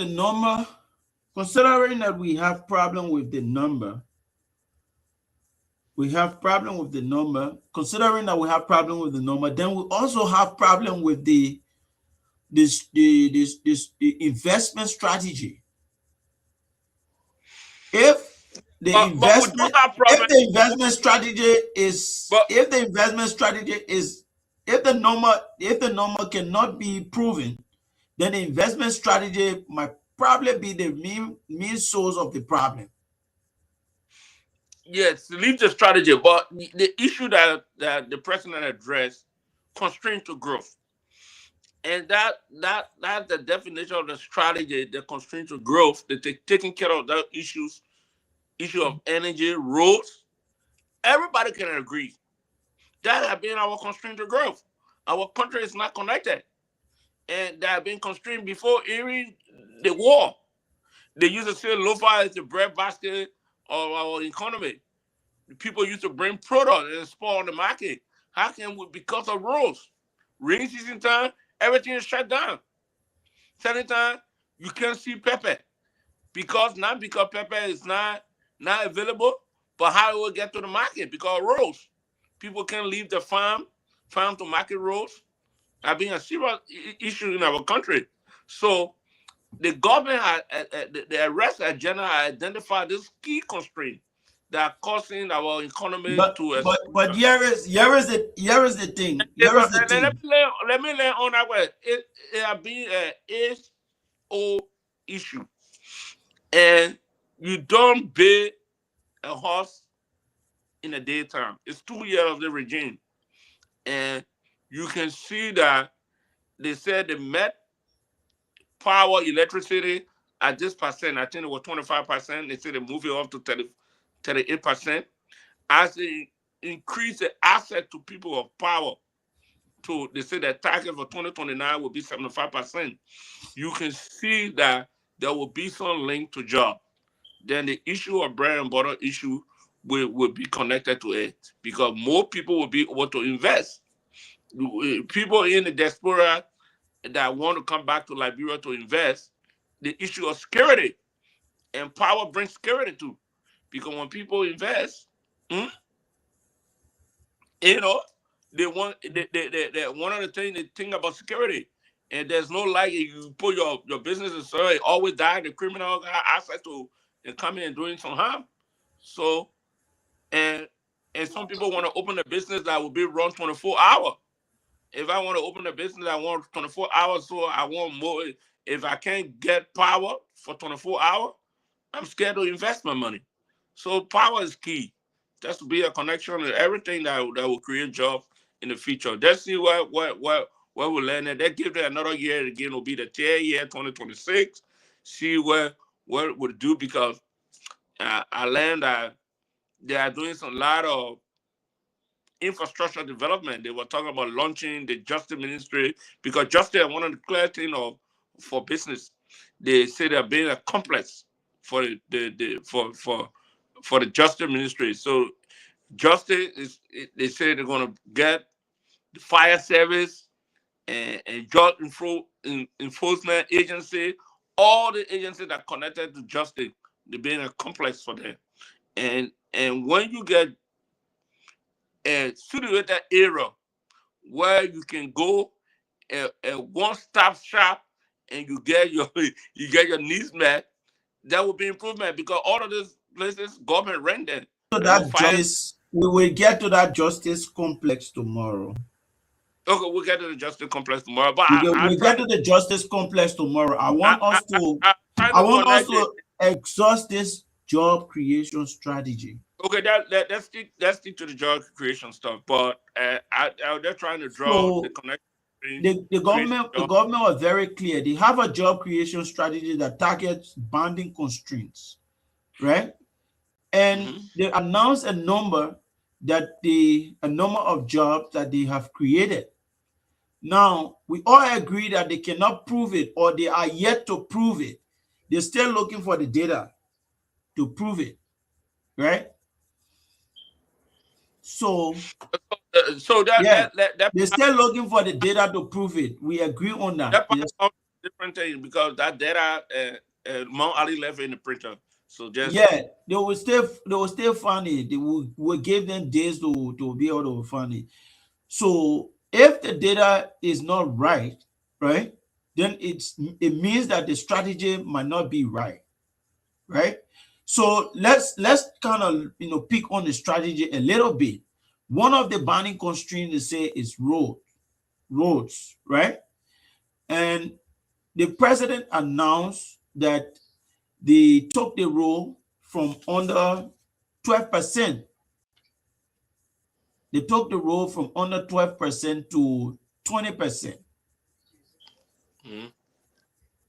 we have problem with the number, considering that we have problem with the number, then we also have problem with the investment strategy. If the investment strategy is if the number cannot be proven, then the investment strategy might probably be the main source of the problem.
Yes, leave the strategy, but the issue that the president addressed, constraint to growth, and that's the definition of the strategy, the constraint to growth. That taking care of the issue of energy, roads. Everybody can agree that have been our constraint to growth. Our country is not connected, and that have been constrained before even the war. They used to say loafer as the breadbasket of our economy. People used to bring product and spoil on the market. How can we, because of roads? Rain season time, everything is shut down. Certain time, you can't see pepper. Not because pepper is not available, but how it will get to the market because of roads. People can't leave the farm to market roads. Have been a serious issue in our country. So the government, the arrest agenda identified this key constraint that are causing our economy to.
But here is the thing.
Let me lay on that way. It has been an HO issue, and you don't build a horse in the daytime. It's 2 years of the regime, and you can see that they said they met power, electricity at this percent. I think it was 25%. They said they move it up to 38%. As they increase the access to people of power, they say that target for 2029 will be 75%. You can see that there will be some link to job. Then the issue of bread and butter issue will be connected to it because more people will be able to invest. People in the diaspora that want to come back to Liberia to invest, the issue of security and power brings security too. Because when people invest, they want one of the things they think about security. And there's no like you put your business in it always die, the criminal have access to and come in and doing some harm. So and some people want to open a business that will be run 24 hours. If I want to open a business, I want 24 hours, so I want more. If I can't get power for 24 hours, I'm scared to invest my money. So power is key. That's to be a connection and everything that will create jobs in the future. Let's see what we learn. That give them another year again. Will be the 10th year, 2026. See what we'll do because I learned that they are doing some lot of infrastructure development. They were talking about launching the justice ministry because justice one of the clear things for business. They say they're being a complex for the justice ministry. So justice is they say they're going to get the fire service and drug enforcement agency, all the agencies that are connected to justice. They're being a complex for them. And when you get a situated area where you can go a one-stop shop and you get your needs met, that will be improvement because all of these places government rented.
We will get to that justice complex tomorrow.
Okay, we'll get to the justice complex tomorrow. But
we'll get to the justice complex tomorrow. I want us to exhaust this job creation strategy.
Okay, let's stick to the job creation stuff. But I'm just trying to draw the connection
the government was very clear. They have a job creation strategy that targets banding constraints, right? And they announced a number of jobs that they have created. Now, we all agree that they cannot prove it, or they are yet to prove it. They're still looking for the data to prove it, right? So they're still looking for the data to prove it. We agree on that.
That part different thing because that data Mount Ali left in the printer. So just
they will still find it. They will give them days to be able to find it. So if the data is not right, then it means that the strategy might not be right. So let's kind of pick on the strategy a little bit. One of the banding constraints they say is roads, right? And the president announced that they took the road from under 12%. They took the road from under 12% to 20%.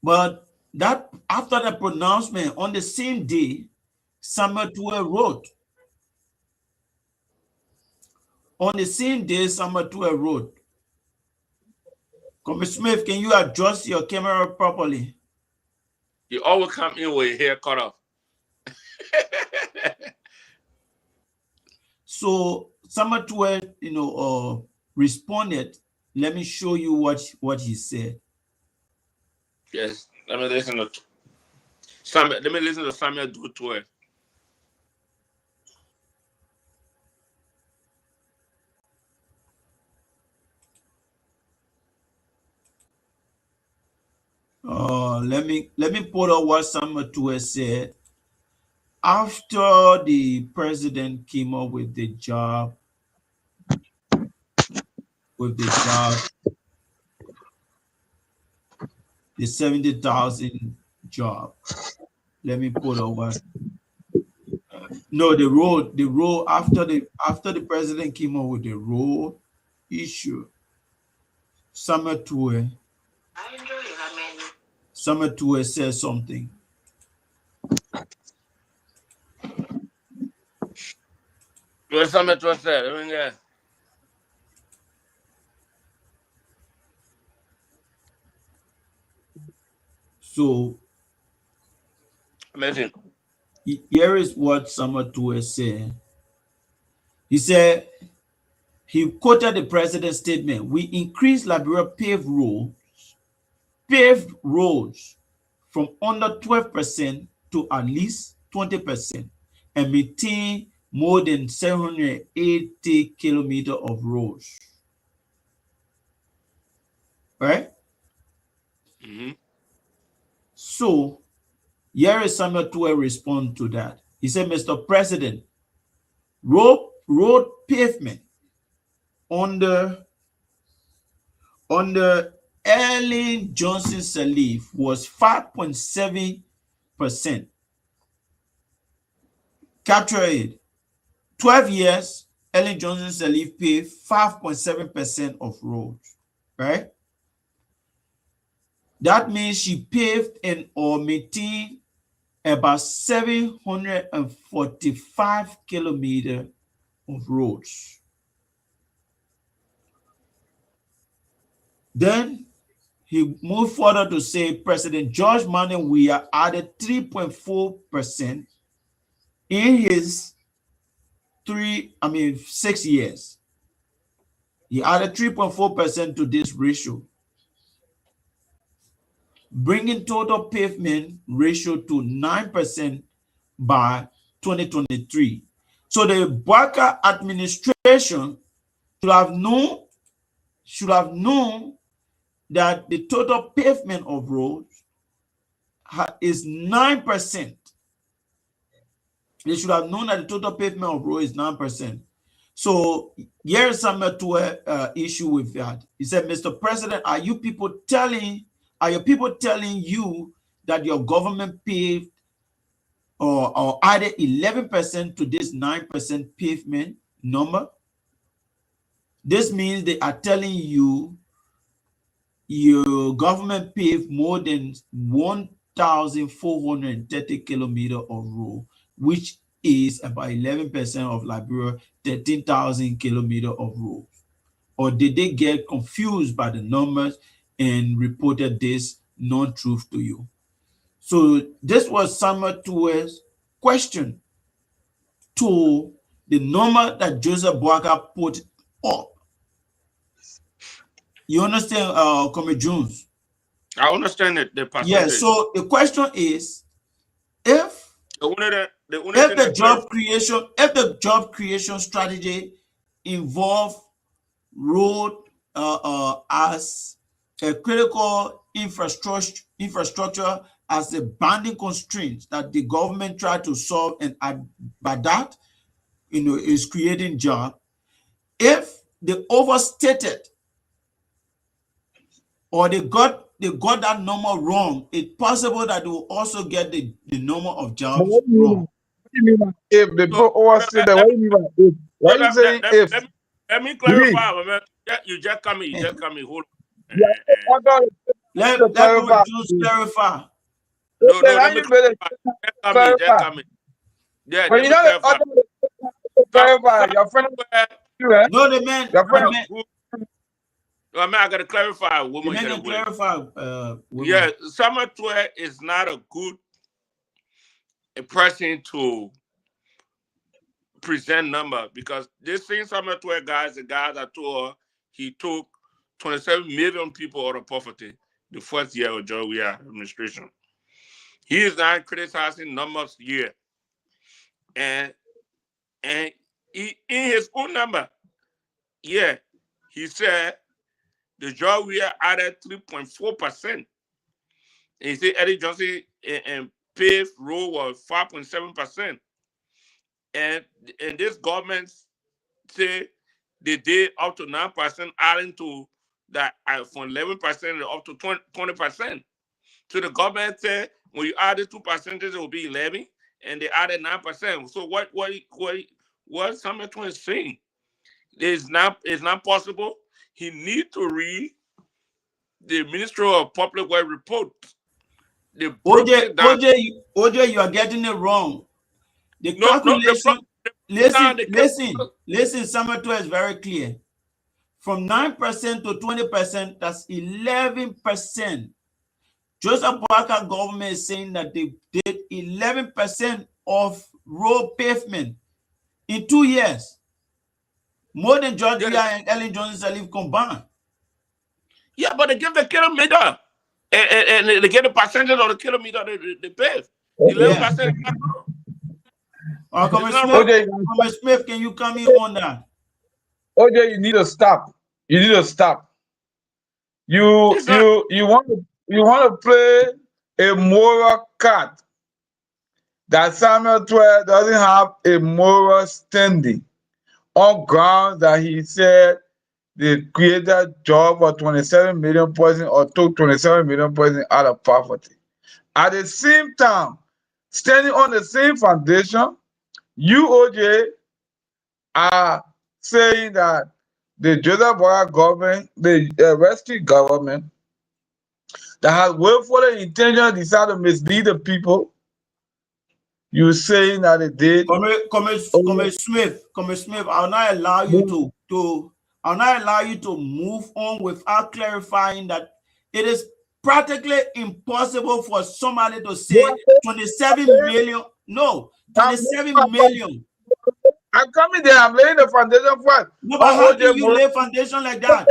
But that after the pronouncement on the same day, Samuel Tuer wrote. On the same day, Samuel Tuer wrote. Commissioner Smith, can you adjust your camera properly?
You always come in with your hair cut off.
So Samuel Tuer, responded. Let me show you what he said.
Yes, let me listen to Samuel. Let me listen to Samuel Tuer.
Let me put out what Samuel Tuer said after the president came up with the job. The 70,000 job. Let me put out what. No, the road after the president came up with the road issue. Samuel Tuer said something.
What Samuel Tuer said?
So
amazing.
Here is what Samuel Tuer said. He said, he quoted the president's statement: "We increased Liberia paved roads from under 12% to at least 20% and maintain more than 780 kilometers of roads." Right? So here is Samuel Tuer respond to that. He said, "Mr. President, road pavement on the Ellen Johnson Sirleaf was 5.7%. Capture it. 12 years, Ellen Johnson Sirleaf paved 5.7% of roads, right? That means she paved or maintained about 745 kilometers of roads. Then he moved further to say President George Manning Weah added 3.4% in his 6 years. He added 3.4% to this ratio, bringing total pavement ratio to 9% by 2023. So the Barker administration should have known that the total pavement of roads is 9%. They should have known that the total pavement of roads is 9%. So here's Samuel Tuer issue with that. He said, "Mr. President, are your people telling you that your government paved or added 11% to this 9% pavement number? This means they are telling you your government paved more than 1,430 kilometers of road, which is about 11% of Liberia, 13,000 kilometers of road. Or did they get confused by the numbers and reported this non-truth to you? So this was Samuel Tue's question to the number that Joseph Boakai put up. You understand, Comrade Jones?
I understand the
Yeah,
percentage.
so the question is, if the job creation strategy involve road as a critical infrastructure as a binding constraint that the government tried to solve, and by that, is creating job. If they overstated or they got that number wrong, it's possible that they will also get the number of
But
jobs wrong.
what do you mean by if? The
So,
people always say that. What do you mean by if? Why
so
are you saying if?
let me
Read.
clarify, man. You just come in. Hold on.
Yeah, I got to
Let
clarify.
Jews clarify.
No,
Then
let
I
me
you better
clarify. Just
clarify.
come in. Yeah,
But
let
you
me
know the
clarify.
other to clarify. Your friend,
Somewhere
you eh?
No,
Your
not
friend.
a good. I mean, I gotta clarify.
the
Woman,
man
get
can
away.
clarify,
Yeah,
women.
summer 12 is not a good person to present number because this same summer 12 guys, the guy that told her he took 27 million people out of poverty the first year of Joe administration. He is not criticizing numbers here. And in his own number, yeah, he said the Joe added 3.4%. And he said Eddie Johnson and paved road was 5.7%. And this government say they did up to 9%, adding to that from 11% up to 20%. So the government said when you add the 2%, it will be 11, and they added 9%. So what Samuel Twain is saying is not possible. He need to read the Ministry of Public Works report. They broke it down.
OJ, you are getting it wrong. The
No,
calculation,
they broke down
listen, Summer 2 is very clear. From 9% to 20%, that's 11%. Joseph Boakai government is saying that they did 11% of road pavement in 2 years. More than George
yes.
Weah and Ellen Johnson Sirleaf combined.
Yeah, but they give the kilometer. And they get a percentage of the kilometer they pave. 11% is not wrong.
Comrade Smith, can you come in on that?
OJ, you need to stop. You need to stop. You
It's not.
you you want to play a moral card that Samuel 12 doesn't have a moral standing on grounds that he said they created job for 27 million person or took 27 million person out of poverty. At the same time, standing on the same foundation, you OJ are saying that the Joseph Boakai government, the rescue government, that has willfully intentionally decided to mislead the people. You saying that it did?
Comrade Smith, I'll not allow you to move on without clarifying that it is practically impossible for somebody to say 27 million. No, 27 million.
I'm coming there. I'm laying the foundation for it.
No, but how can you lay foundation like that?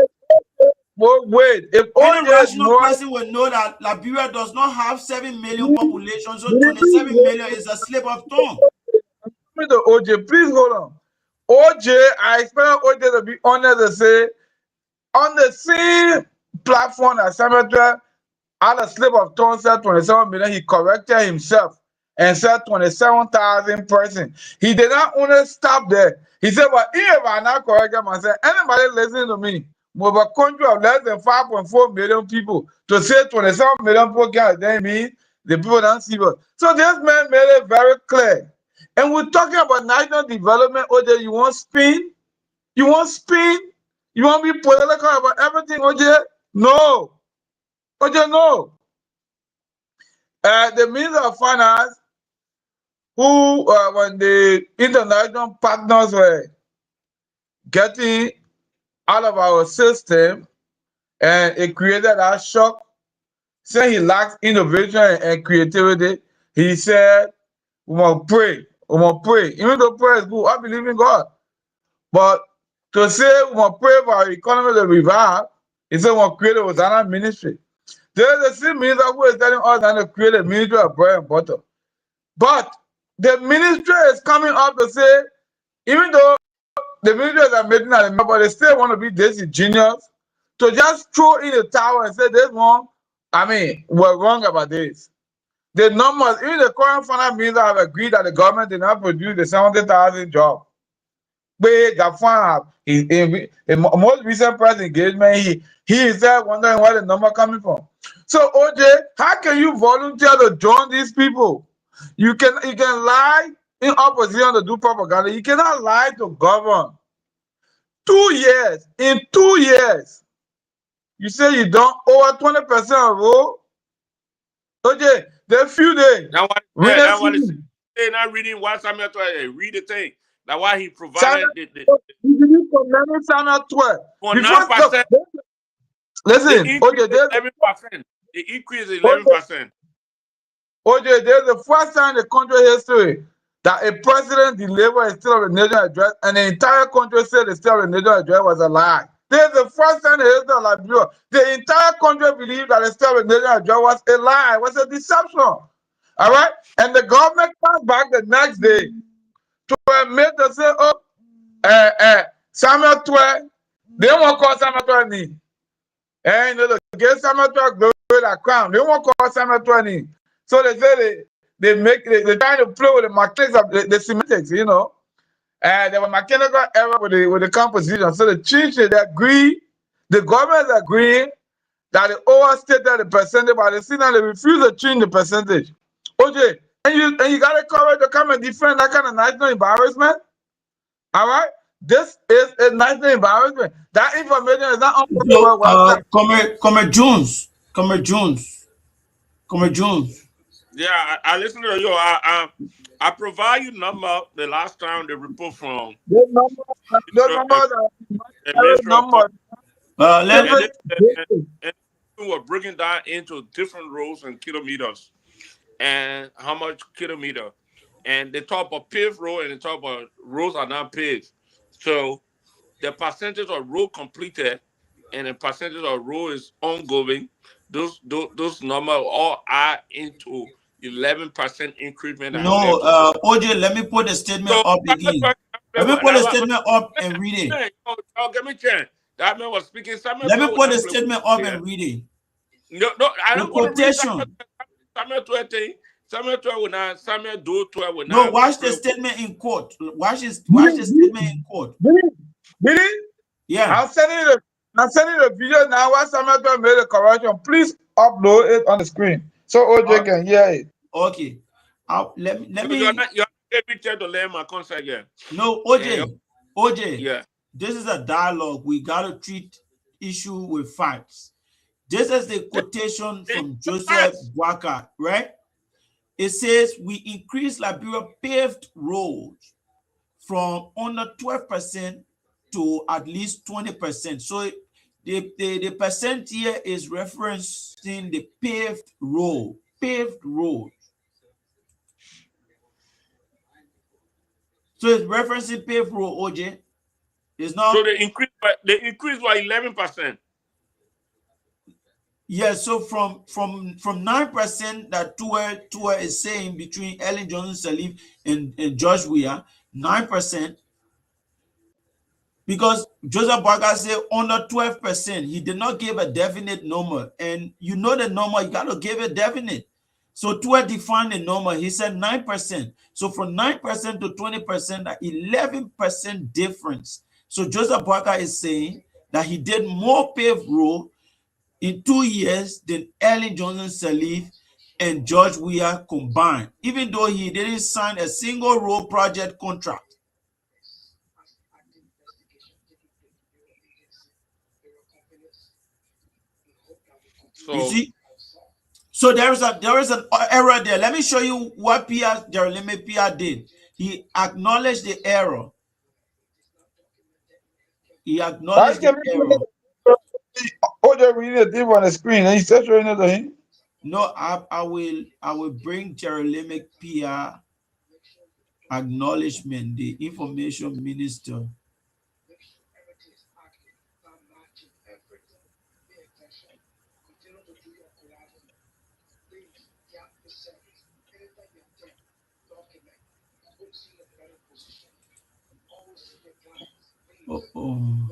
Wait, if
Any
OJ is
rational
more,
person will know that Liberia does not have 7 million population, so 27 million is a slip of tongue.
to OJ, please hold on. OJ, I expect OJ to be honest and say on the same platform as Samuel had a slip of tongue said 27 million, he corrected himself and said 27,000 persons. He did not only stop there. He said, but if I not correct him, I said, anybody listening to me, we have a country of less than 5.4 million people. To say 27 million people can't then mean the people don't see us. So this man made it very clear. And we're talking about national development. OJ, you want spin? You want spin? You want to be political about everything, OJ? No. But you know, the Minister of Finance, who, when the international partners were getting out of our system, and it created that shock, saying he lacks innovation and creativity, he said, we must pray. We must pray. Even though prayer is good, I believe in God. But to say we must pray for our economy to revive, he said we must create a Hosanna ministry. There's a same minister who is telling us that to create a ministry of bread and butter. But the ministry is coming up to say, even though the ministers are making that, but they still want to be this genius, to just throw in the towel and say this one, I mean, we're wrong about this. The numbers, even the current finance minister have agreed that the government did not produce the 70,000 jobs. But Gafan, in most recent press engagement, he is there wondering where the number coming from. So OJ, how can you volunteer to join these people? You can lie in opposition to do propaganda. You cannot lie to govern. 2 years, in 2 years, you say you don't over 20% of road. OJ, the few days.
Now what?
Read
Now what is
it.
they're not reading what Samuel 12. Read the thing. That's why he
Samuel,
provided the
you condemn Samuel 12.
for
Before, look,
9%. The
listen,
increase
OJ,
is
there's
11%. The increase is
OJ,
11%.
OJ, there's the first time in the country history that a president delivered a State of the Nation address and the entire country said the State of the Nation address was a lie. There's the first time in the history of Liberia. The entire country believed that the State of the Nation address was a lie, was a deception. All right? And the government comes back the next day to admit to say, oh, Samuel 12, they won't call Samuel 12 need. And you know, give Samuel 12 glory that crown. They won't call Samuel 12. So they say they're trying to play with the mechanics of the semantics, you know. And there were mechanical error with the composition. So the chiefs they agree, the government is agreeing that they overstated the percentage, but they see now they refuse to change the percentage. OJ, and you got the courage to come and defend that kind of national embarrassment? All right? This is a national embarrassment. That information is not on
So,
the website.
Comrade Jones.
Yeah, I listen to you. I provide you number the last time the report from
Those numbers
the
are
Ministry of
numbers.
Let
and we were breaking down into different roads and kilometers and how much kilometer. And they talk about paved road and they talk about roads are not paved. So the percentage of road completed and the percentage of road is ongoing, those numbers all add into 11% increment that
no,
led to the.
OJ, let me put the statement
So
up again. Let me put the statement up and read it.
give me a chance. That man was speaking. Samuel
Let me
12 will
put the
not play with
statement up
here.
and read it.
No, I
The
don't want to read
quotation.
Samuel 12 thing. Samuel 12 will not, Samuel 12 will
No,
not
watch the
play.
statement in court. Watch the statement in court.
Billy,
Yeah.
I'm sending the video now. While Samuel made a correction, please upload it on the screen so OJ can hear it.
Okay. Let
So you're
me.
not every chance to learn my concept again.
No,
And
OJ.
yeah.
This is a dialogue. We gotta treat issue with facts. This is the quotation from Joseph Boakai, right? It says we increase Liberia paved roads from under 12% to at least 20%. So the percent here is referencing the paved road. Paved road. So it's referencing paved road, OJ. It's not.
So they increased by 11%.
Yeah, so from 9% that Tua is saying between Ellen Johnson Sirleaf and George Weah, 9%, because Joseph Boakai said under 12%. He did not give a definite number. And you know the number, you got to give it definite. So Tua defined the number. He said 9%. So from 9% to 20%, 11% difference. So Joseph Boakai is saying that he did more paved road in 2 years than Ellen Johnson Sirleaf and George Weah combined, even though he didn't sign a single road project contract.
So
You see? So there is an error there. Let me show you what Jeremy Pierre did. He acknowledged the error. He
Why
acknowledged the
can't
error.
OJ reading the thing on the screen and he said showing it to him?
No, I will bring Jeremy Pierre acknowledgement, the information minister. Oh.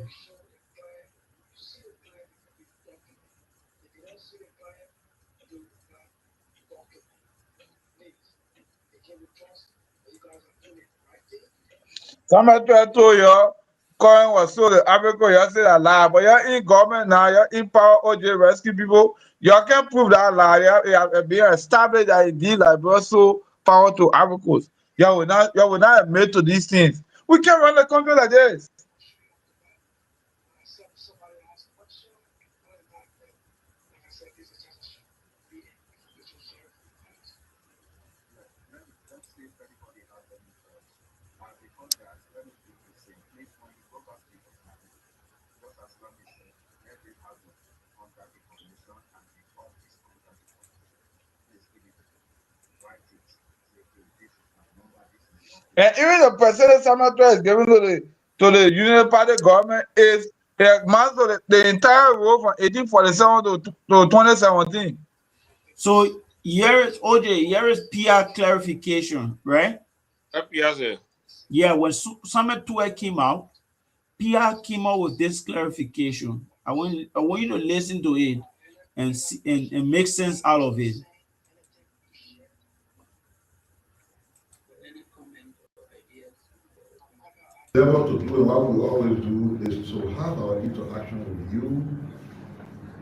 Somebody told you coin was sold in Africa, you say a lie, but you're in government now, you're in power, OJ rescue people. You can prove that lie. You have been established that indeed Liberia sold power to Africa. You will not admit to these things. We can't run the country like this. And even the percentage Samatua is given to the Union Party government is it amounts to the entire road from 1847 to 2017.
So here is OJ, here is PR clarification, right?
yes,
Yeah, when Summit 2 came out, PR came out with this clarification. I want you to listen to it and see, and make sense out of it.
Endeavor to do and what we always do is to have our interaction with you,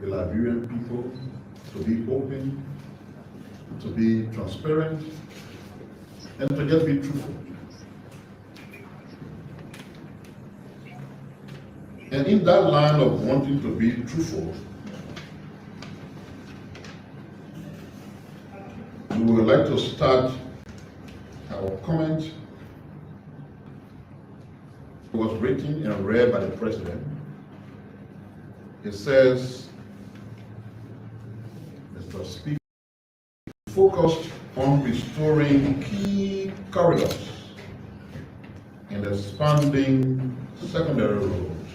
the Liberian people, to be open, to be transparent, and to just be truthful. And in that line of wanting to be truthful, we would like to start our comment. It was written and read by the president. It says, Mr. Speaker, focused on restoring key corridors and expanding secondary roads.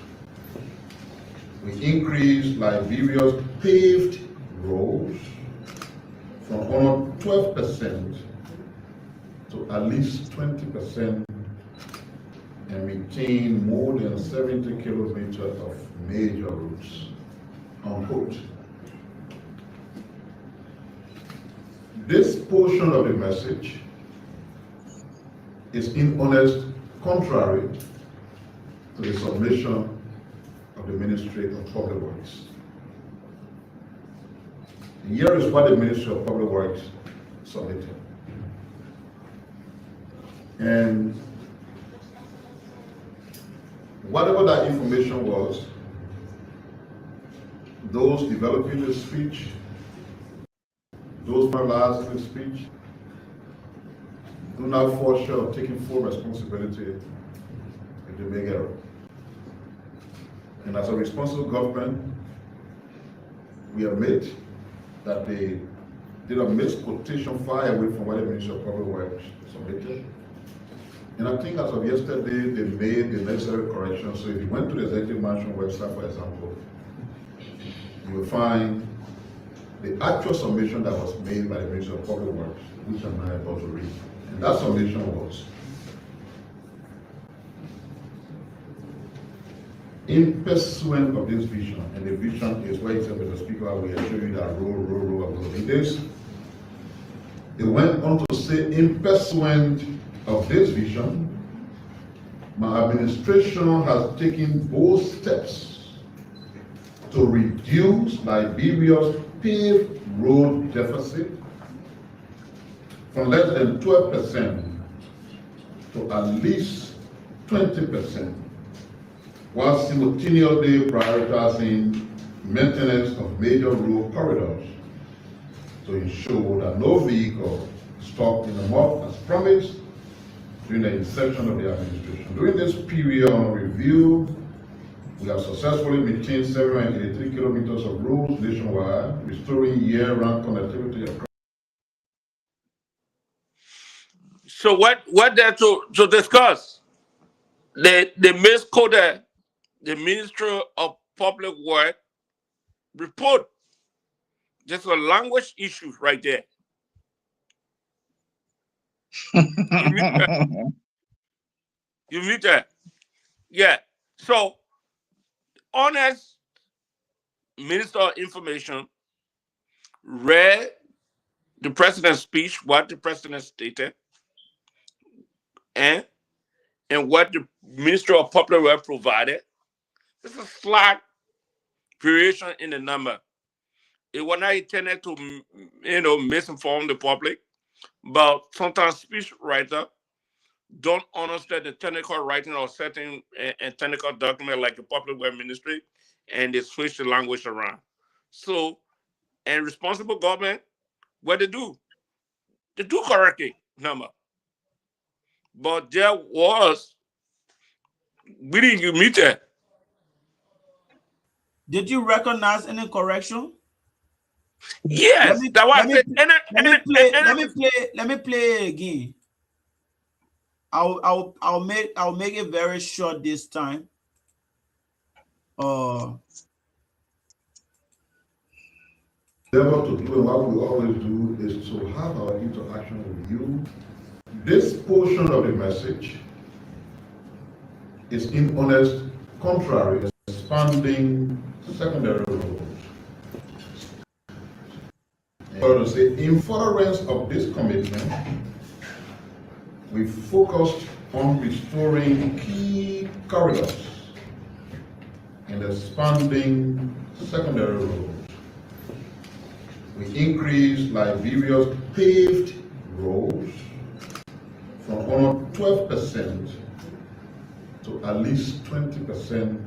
We increased Liberia's paved roads from almost 12% to at least 20% and retain more than 70 kilometers of major routes, unquote. This portion of the message is in honest contrary to the submission of the Ministry of Public Works. And here is what the Ministry of Public Works submitted. And whatever that information was, those developing the speech, those finalizing the speech, do not fall short of taking full responsibility if they make error. And as a responsible government, we admit that they did a misquotation far away from what the Ministry of Public Works submitted. And I think as of yesterday, they made the necessary corrections. So if you went to the Executive Mansion website, for example, you will find the actual submission that was made by the Ministry of Public Works, which I'm not about to read. And that submission was, in pursuant of this vision, and the vision is where it said, Mr. Speaker, we assure you that row of those days. It went on to say, in pursuant of this vision, my administration has taken bold steps to reduce Liberia's paved road deficit from less than 12% to at least 20%, while simultaneously prioritizing maintenance of major road corridors to ensure that no vehicle stopped in the mud as promised during the inception of the administration. During this period of review, we have successfully maintained 783 kilometers of roads nationwide, restoring year-round connectivity across.
So what there to discuss? They misquoted the Ministry of Public Works report. Just a language issue right there. You meet that? You meet that? Yeah. So honest Minister of Information read the president's speech, what the president stated, and what the Ministry of Public Works provided. There's a slight variation in the number. It was not intended to, misinform the public, but sometimes speech writers don't understand the technical writing of certain and technical document like the Public Works Ministry, and they switch the language around. So, and responsible government, what they do correctly number. But there was, we didn't meet that.
Did you recognize any correction?
Yes, that was it.
Let me play again. I'll make it very short this time.
Endeavor to do, and what we always do, is to have our interaction with you. This portion of the message is in honest contrary, expanding secondary roads. To say, in furtherance of this commitment, we focused on restoring key corridors and expanding secondary roads. We increased Liberia's paved roads from almost 12% to at least 20%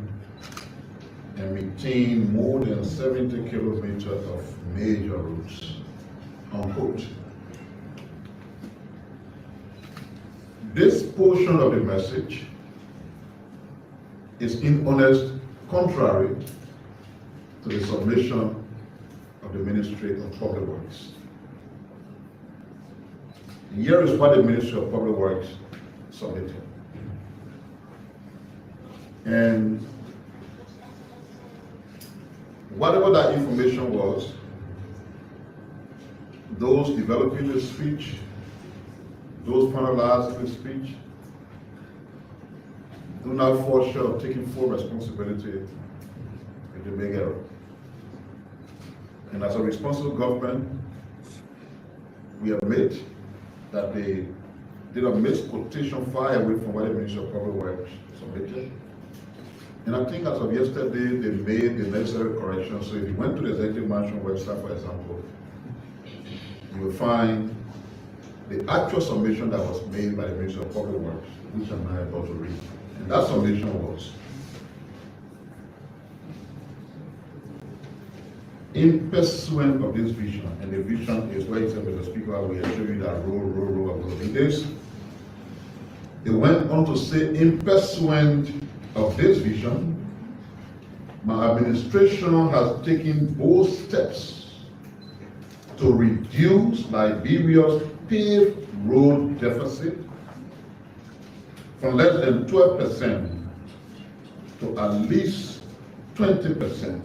and maintain more than 70 kilometers of major routes, unquote. This portion of the message is in honest contrary to the submission of the Ministry of Public Works. Here is what the Ministry of Public Works submitted. And whatever that information was, those developing the speech, those finalizing the speech, do not fall short of taking full responsibility if they make error. And as a responsible government, we admit that they did a misquotation far away from what the Ministry of Public Works submitted. And I think as of yesterday, they made the necessary corrections. So if you went to the Executive Mansion website, for example, you will find the actual submission that was made by the Ministry of Public Works, which I'm not about to read. And that submission was, in pursuant of this vision, and the vision is where it said, Mr. Speaker, we assure you that roll will be this. It went on to say, in pursuant of this vision, my administration has taken bold steps to reduce Liberia's paved road deficit from less than 12% to at least 20%,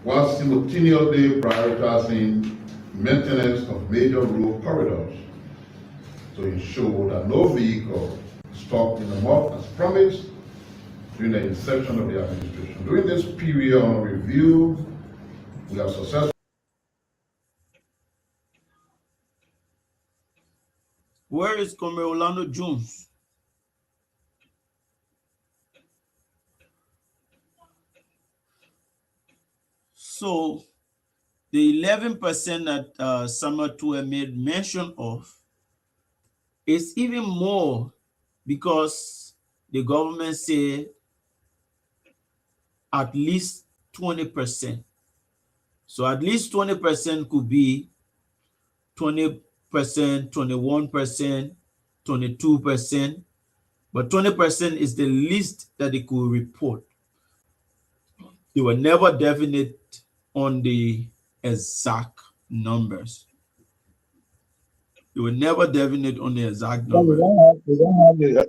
while simultaneously prioritizing maintenance of major road corridors to ensure that no vehicle stopped in the mud as promised during the inception of the administration. During this period of review, we have successfully.
Where is Comrade Orlando Jones? So the 11% that Summer Tour made mention of is even more, because the government said at least 20%. So at least 20% could be 20%, 21%, 22%, but 20% is the least that they could report. They were never definite on the exact numbers. They were never definite on the exact
Well,
number.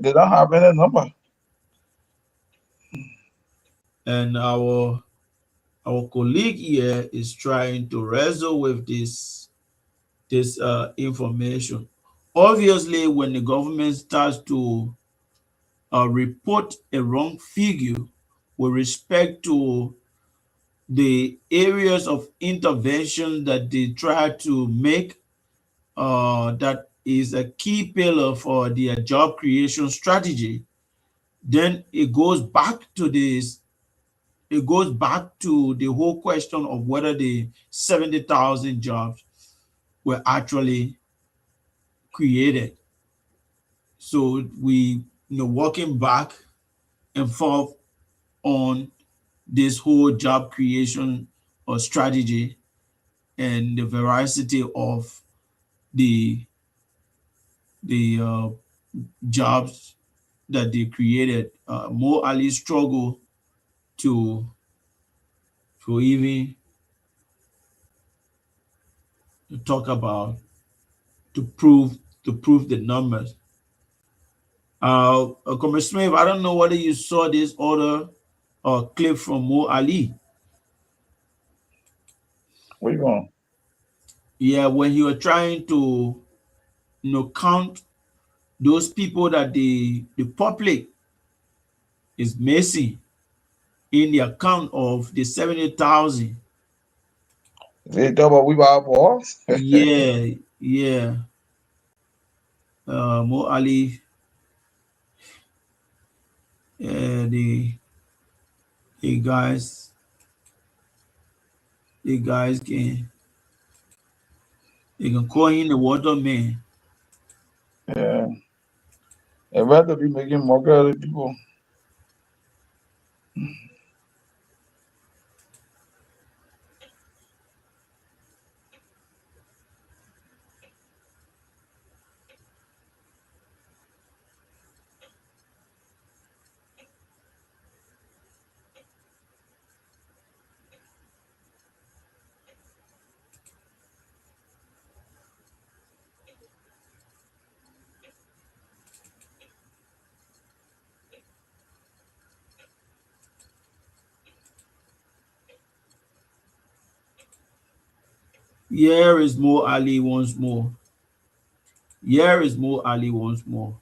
they don't have any number.
And our colleague here is trying to wrestle with this information. Obviously, when the government starts to report a wrong figure with respect to the areas of intervention that they try to make, that is a key pillar for their job creation strategy, then it goes back to this. It goes back to the whole question of whether the 70,000 jobs were actually created. So we, working back and forth on this whole job creation or strategy and the veracity of the jobs that they created. Mo Ali struggled to even talk about to prove the numbers. Commissioner Smith, I don't know whether you saw this other clip from Mo Ali.
Where you going?
Yeah, when he was trying to count those people that the public is missing in the account of the 70,000.
They talk about we buy balls.
Yeah, yeah. Mo Ali, the guys can call him the waterman.
Yeah. I'd rather be making more other people.
Here is Mo Ali once more. Here is Mo Ali once more.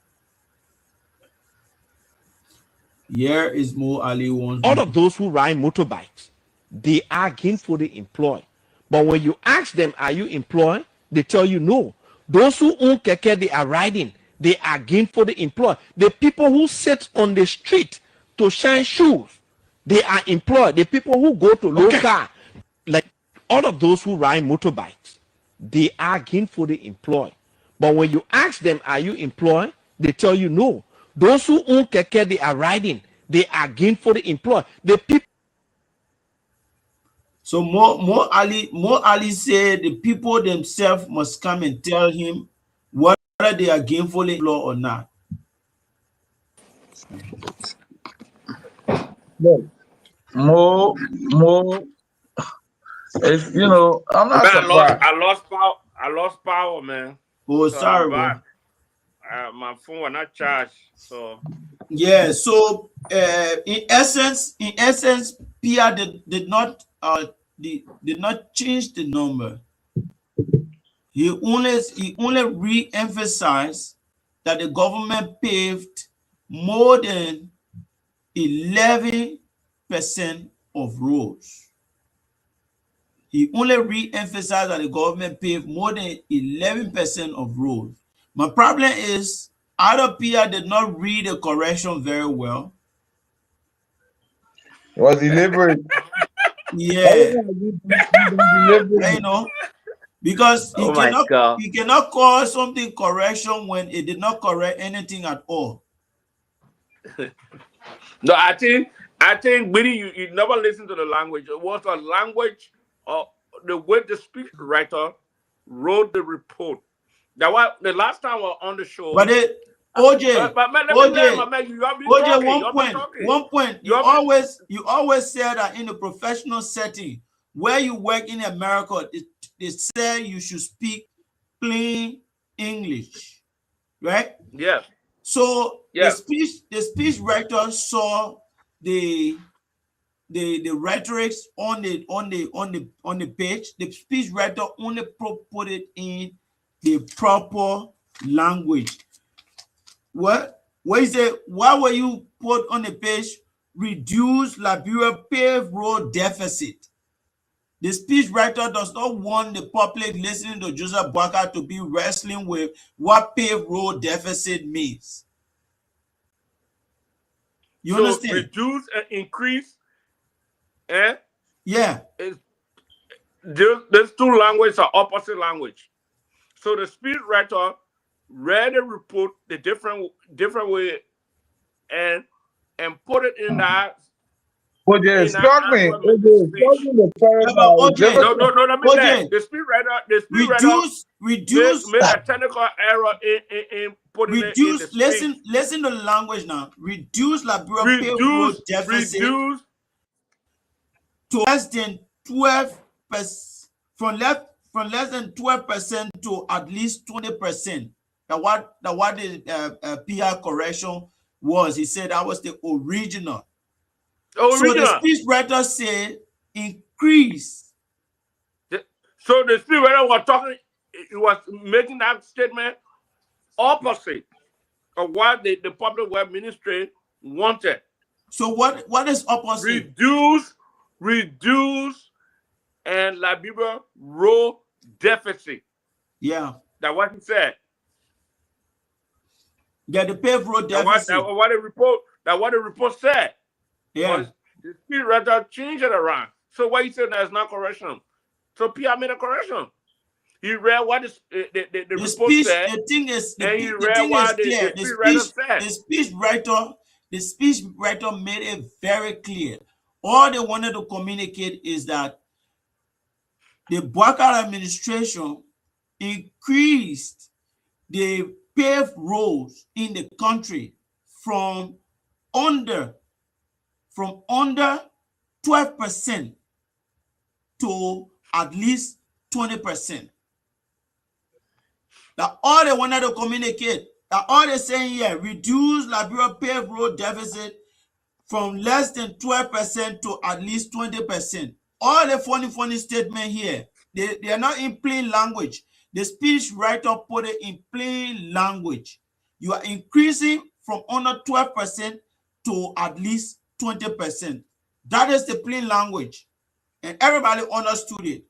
Here is Mo Ali once
All
more.
of those who ride motorbikes, they are gainfully employed. But when you ask them, are you employed? They tell you no. Those who own keke, they are riding. They are gainfully employed. The people who sit on the street to shine shoes, they are employed. The people who go to local, like all of those who ride motorbikes, they are gainfully employed. But when you ask them, are you employed? They tell you no. Those who own keke, they are riding. They are gainfully employed. The people.
So Mo Ali said the people themselves must come and tell him whether they are gainfully employed or not.
Look, more, it's, I'm not
Man,
surprised.
I lost power, man.
Oh,
So
sorry,
I'm
bro.
back. My phone was not charged, so
Yeah. So in essence, Pierre did not change the number. He only re-emphasized that the government paved more than 11% of roads. He only re-emphasized that the government paved more than 11% of roads. My problem is either Pierre did not read the correction very well.
It was deliberate.
Yeah,
Deliberate.
because
oh my God.
he cannot call something correction when it did not correct anything at all.
No, I think I think really you never listen to the language. It was a language or the way the speech writer wrote the report. That was the last time we were on the show.
But OJ,
But man, let me land,
OJ,
my man. You have been
OJ,
talking. You have been talking.
one point.
You
You
have been,
always say that in a professional setting where you work in America, they say you should speak plain English, right?
yeah.
So
Yeah.
the speech writer saw the rhetorics on the page. The speech writer only put it in the proper language. What is it? Why were you put on the page? Reduce Liberia paved road deficit. The speech writer does not want the public listening to Joseph Boakai to be wrestling with what paved road deficit means. You understand?
Reduce and increase, and
yeah,
those two languages are opposite language. So the speech writer read the report the different way and put it in that.
OJ, stop me. OJ, stop me the
OJ,
no, let me say. The speech writer made a technical error in putting it in the speech.
Listen to the language now. Reduce Liberia paved road deficit to less than 12%, from less than 12% to at least 20%. That what the PR correction was. He said that was the original. So the speech writer said increase.
So the speech writer was talking. He was making that statement opposite of what the public web ministry wanted.
So what is opposite?
Reduce and Liberia road deficit.
Yeah.
That's what he said.
Yeah, the paved road deficit.
That's what the report said.
Yeah.
But the speech writer changed it around. So what he said that's not correction. So PR made a correction. He read what the report said.
The thing is,
and he read what the speech writer said.
The speech writer made it very clear. All they wanted to communicate is that the Boakai administration increased the paved roads in the country from under 12% to at least 20%. That all they wanted to communicate, that all they're saying here, reduce Liberia paved road deficit from less than 12% to at least 20%. All the funny statement here, they are not in plain language. The speech writer put it in plain language. You are increasing from under 12% to at least 20%. That is the plain language. And everybody understood it.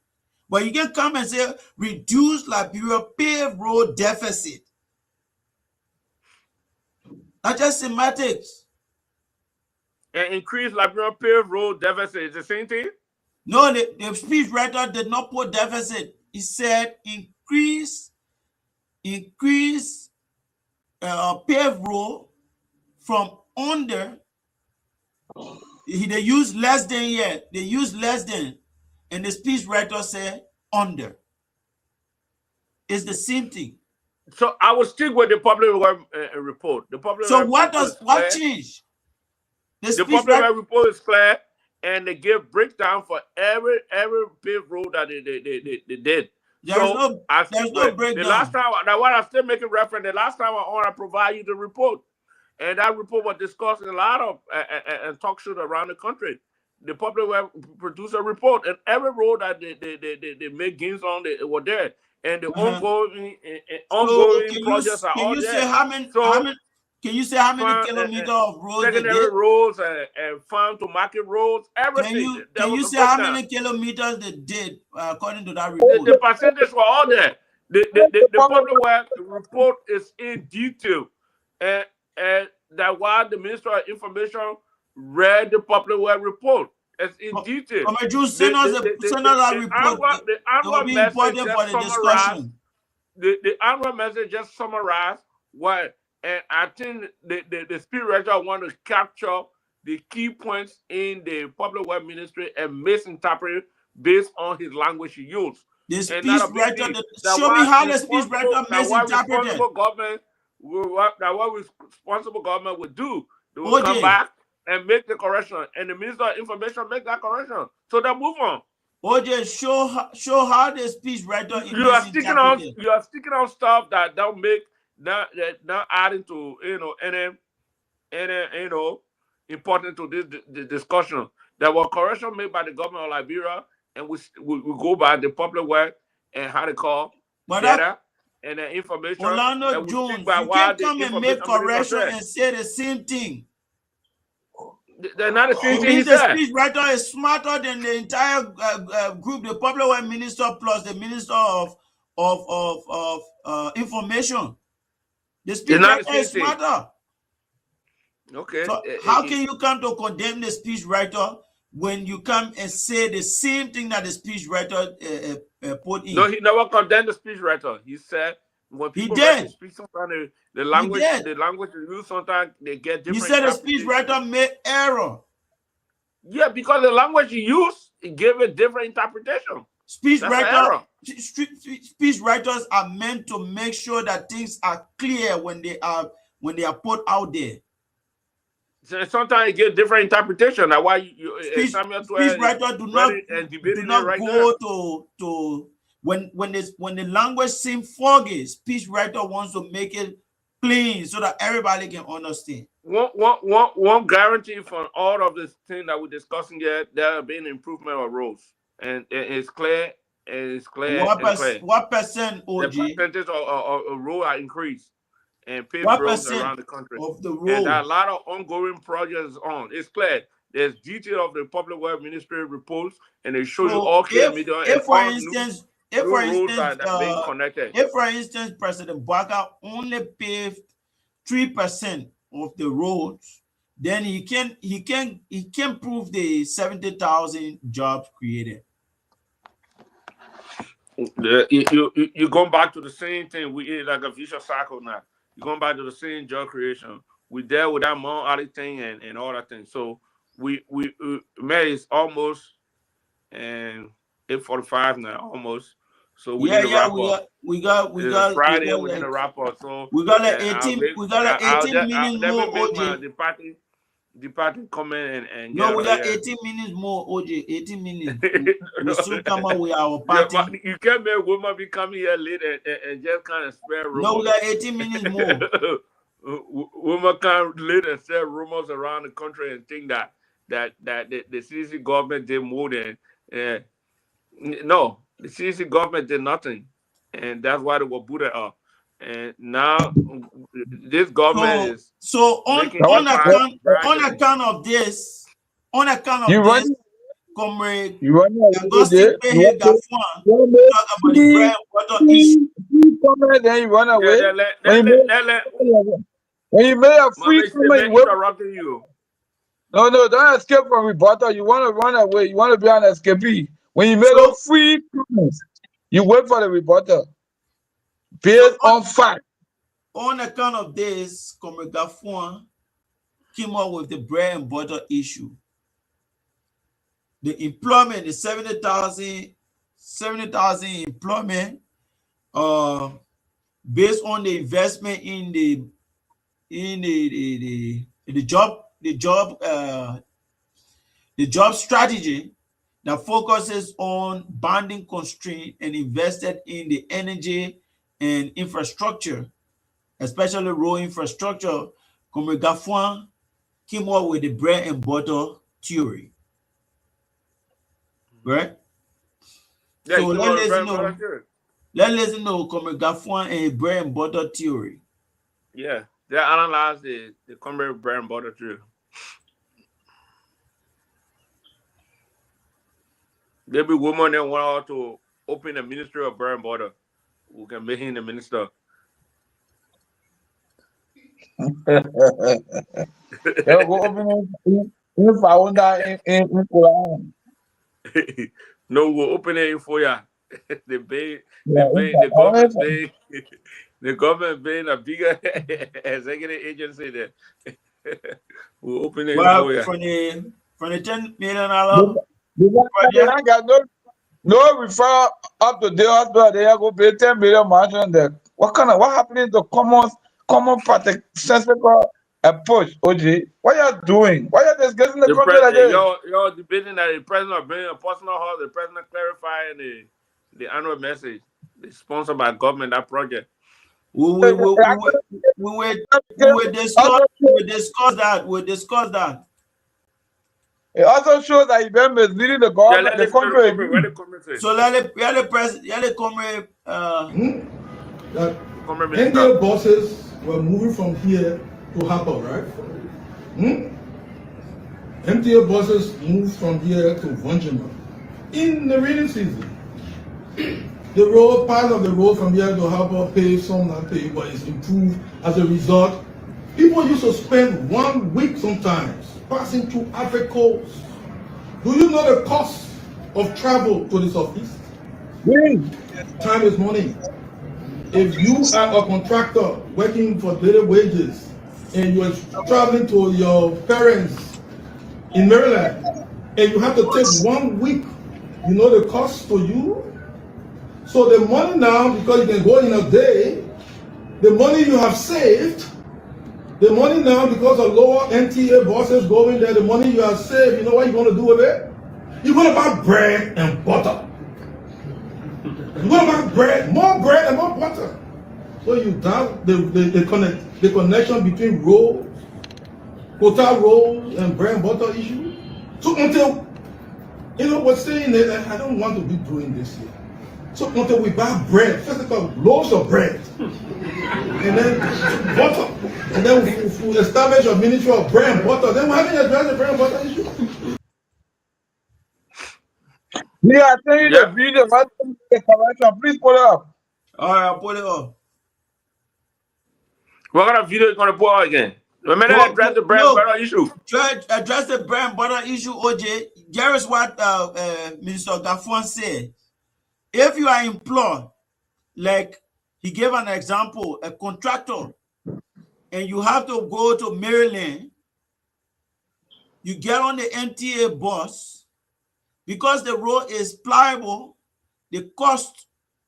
But you can come and say, reduce Liberia paved road deficit. That's just semantics.
And increase Liberia paved road deficit is the same thing?
No, the speech writer did not put deficit. He said increase paved road from under. They use less than here. They use less than. And the speech writer said under. It's the same thing.
So I will stick with the public web report. The public
so what changed?
The public web report is clear, and they give breakdown for every paved road that they did.
There's no breakdown.
The last time, what I'm still making reference, the last time I want to provide you the report, and that report was discussed in a lot of talk shows around the country. The public web produced a report, and every road that they made gains on, they were there. And the ongoing projects are all there.
Can you say how many kilometers of roads
secondary roads and farm to market roads, everything.
Can you say how many kilometers they did according to that report?
The percentages were all there. The public web report is in detail, and that while the Minister of Information read the public web report, it's in detail.
Send us that report.
The annual message just summarized. The annual message just summarized what, and I think the speech writer want to capture the key points in the public work ministry and misinterpret based on his language he used.
The
And not a big
speechwriter,
deal. That
show me
what
how the
responsible,
speechwriter
that what
misinterpreted.
responsible government would do. They will come
OJ,
back and make the correction, and the Minister of Information make that correction. So they move on.
OJ, show how the speechwriter
You are sticking on
misinterpreted.
stuff that don't make not adding to any important to this discussion. There was correction made by the government of Liberia, and we go by the public work and how they call data and the information.
Orlando
and we
Jones,
by
you
why
can't
the
come and make
information
correction and say the same thing.
They're not the same
It
thing.
means the speechwriter is smarter than the entire group, the public work minister plus the minister of information. The speechwriter is smarter.
Okay.
So how can you come to condemn the speechwriter when you come and say the same thing that the speechwriter put in?
No, he never condemned the speechwriter. He said when people write speech, sometimes the language you use, sometimes they get different.
He said the speechwriter made error.
Yeah, because the language you use, it gave a different interpretation.
Speechwriters are meant to make sure that things are clear when they are put out there.
So sometimes you get different interpretation. That's why
speechwriter do not go to when the language seems foggy. Speechwriter wants to make it clean so that everybody can understand.
One guarantee for all of this thing that we're discussing here, there will be an improvement of roads, and it's clear.
What percent, OG?
The percentage of road are increased and paved roads around the country.
Of the road?
And there are a lot of ongoing projects on. It's clear. There's detail of the Public Works Ministry reports, and they show you all clear media.
If for instance,
being connected.
If for instance, President Baka only paved 3% of the roads, then he can prove the 70,000 jobs created.
You're going back to the same thing. We eat like a vicious cycle now. You're going back to the same job creation. We dealt with that more other thing and all that thing. So we it's almost and 8:45 now, almost. So we need to wrap up.
We got
Friday. We need to wrap up. So
we got like 18 minutes more.
Let me make the party comment and
no, we got 18 minutes more, OJ. 18 minutes. We soon come up with our party.
Yeah, you can't make women be coming here late and just kind of spare rumors.
No, we got 18 minutes more.
Women can't late and spread rumors around the country and think that the CDC government did more than no, the CDC government did nothing, and that's why they were booted up. And now this government is
on account of this, Comrade Augustine Pehe Gafuan talk about the bread and water issue.
Then you run away. When you made a free comment,
interrupting you.
No, don't escape from rebuttal. You want to run away. You want to be an escapee. When you made a free comment, you wait for the rebuttal. Based on fact.
On account of this, Comrade Gafuan came up with the bread and butter issue. The employment, the 70,000 employment, based on the investment in the job strategy that focuses on banding constraint and invested in the energy and infrastructure, especially road infrastructure. Comrade Gafuan came up with the bread and butter theory. Right?
Yeah,
so let's listen to Comrade Gafuan and bread and butter theory.
Yeah, they analyze the Comrade bread and butter theory. There be women that want to open a ministry of bread and butter. Who can make him the minister? No, we'll open it for ya. The government being a bigger executive agency there. We'll open it in
Well,
Moya.
from the $10 million
They
project,
don't get no referral up to the hospital. They go pay 10 million much on that. What happening to common practice sensible approach, OG? What you doing? Why you just getting the
The
country like this?
you're debating that the president bringing a personal hall, the president clarifying the annual message. It's sponsored by government, that project.
we will discuss that.
It also shows that he been misleading the
Yeah,
government,
let's
the
listen to the
country
comment. Where
again.
the comment say?
So let the president,
That
The comment minister.
NDA buses were moving from here to Harper, right? MTA buses moved from here to Vanjima in the rainy season. The road, part of the road from here to Harper paved, some not paved, but it's improved as a result. People used to spend 1 week sometimes passing through Africa coast. Do you know the cost of travel to the southeast? Time is money. If you are a contractor working for daily wages and you're traveling to your parents in Maryland and you have to take 1 week, you know the cost to you? So the money now, because you can go in a day, the money you have saved, the money now because of lower NTA buses going there, the money you have saved, you know what you're going to do with it? You're going to buy bread and butter. You're going to buy bread, more bread and more butter. So you doubt the connection between roads, hotel roads, and bread and butter issue. So until, we're saying that I don't want to be doing this here. So until we buy bread, first of all, loaves of bread, and then butter, and then we establish a ministry of bread and butter, then we haven't addressed the bread and butter issue.
Yeah, I tell you
Yeah.
the video, the correction. Please put it up.
all right, I'll put it up.
What kind of video is going to put out again? Remember to address the brand butter issue.
Try to address the bread and butter issue, OJ. Here is what Minister Gafwan said. If you are employed, like he gave an example, a contractor, and you have to go to Maryland, you get on the NTA bus, because the road is pliable, the cost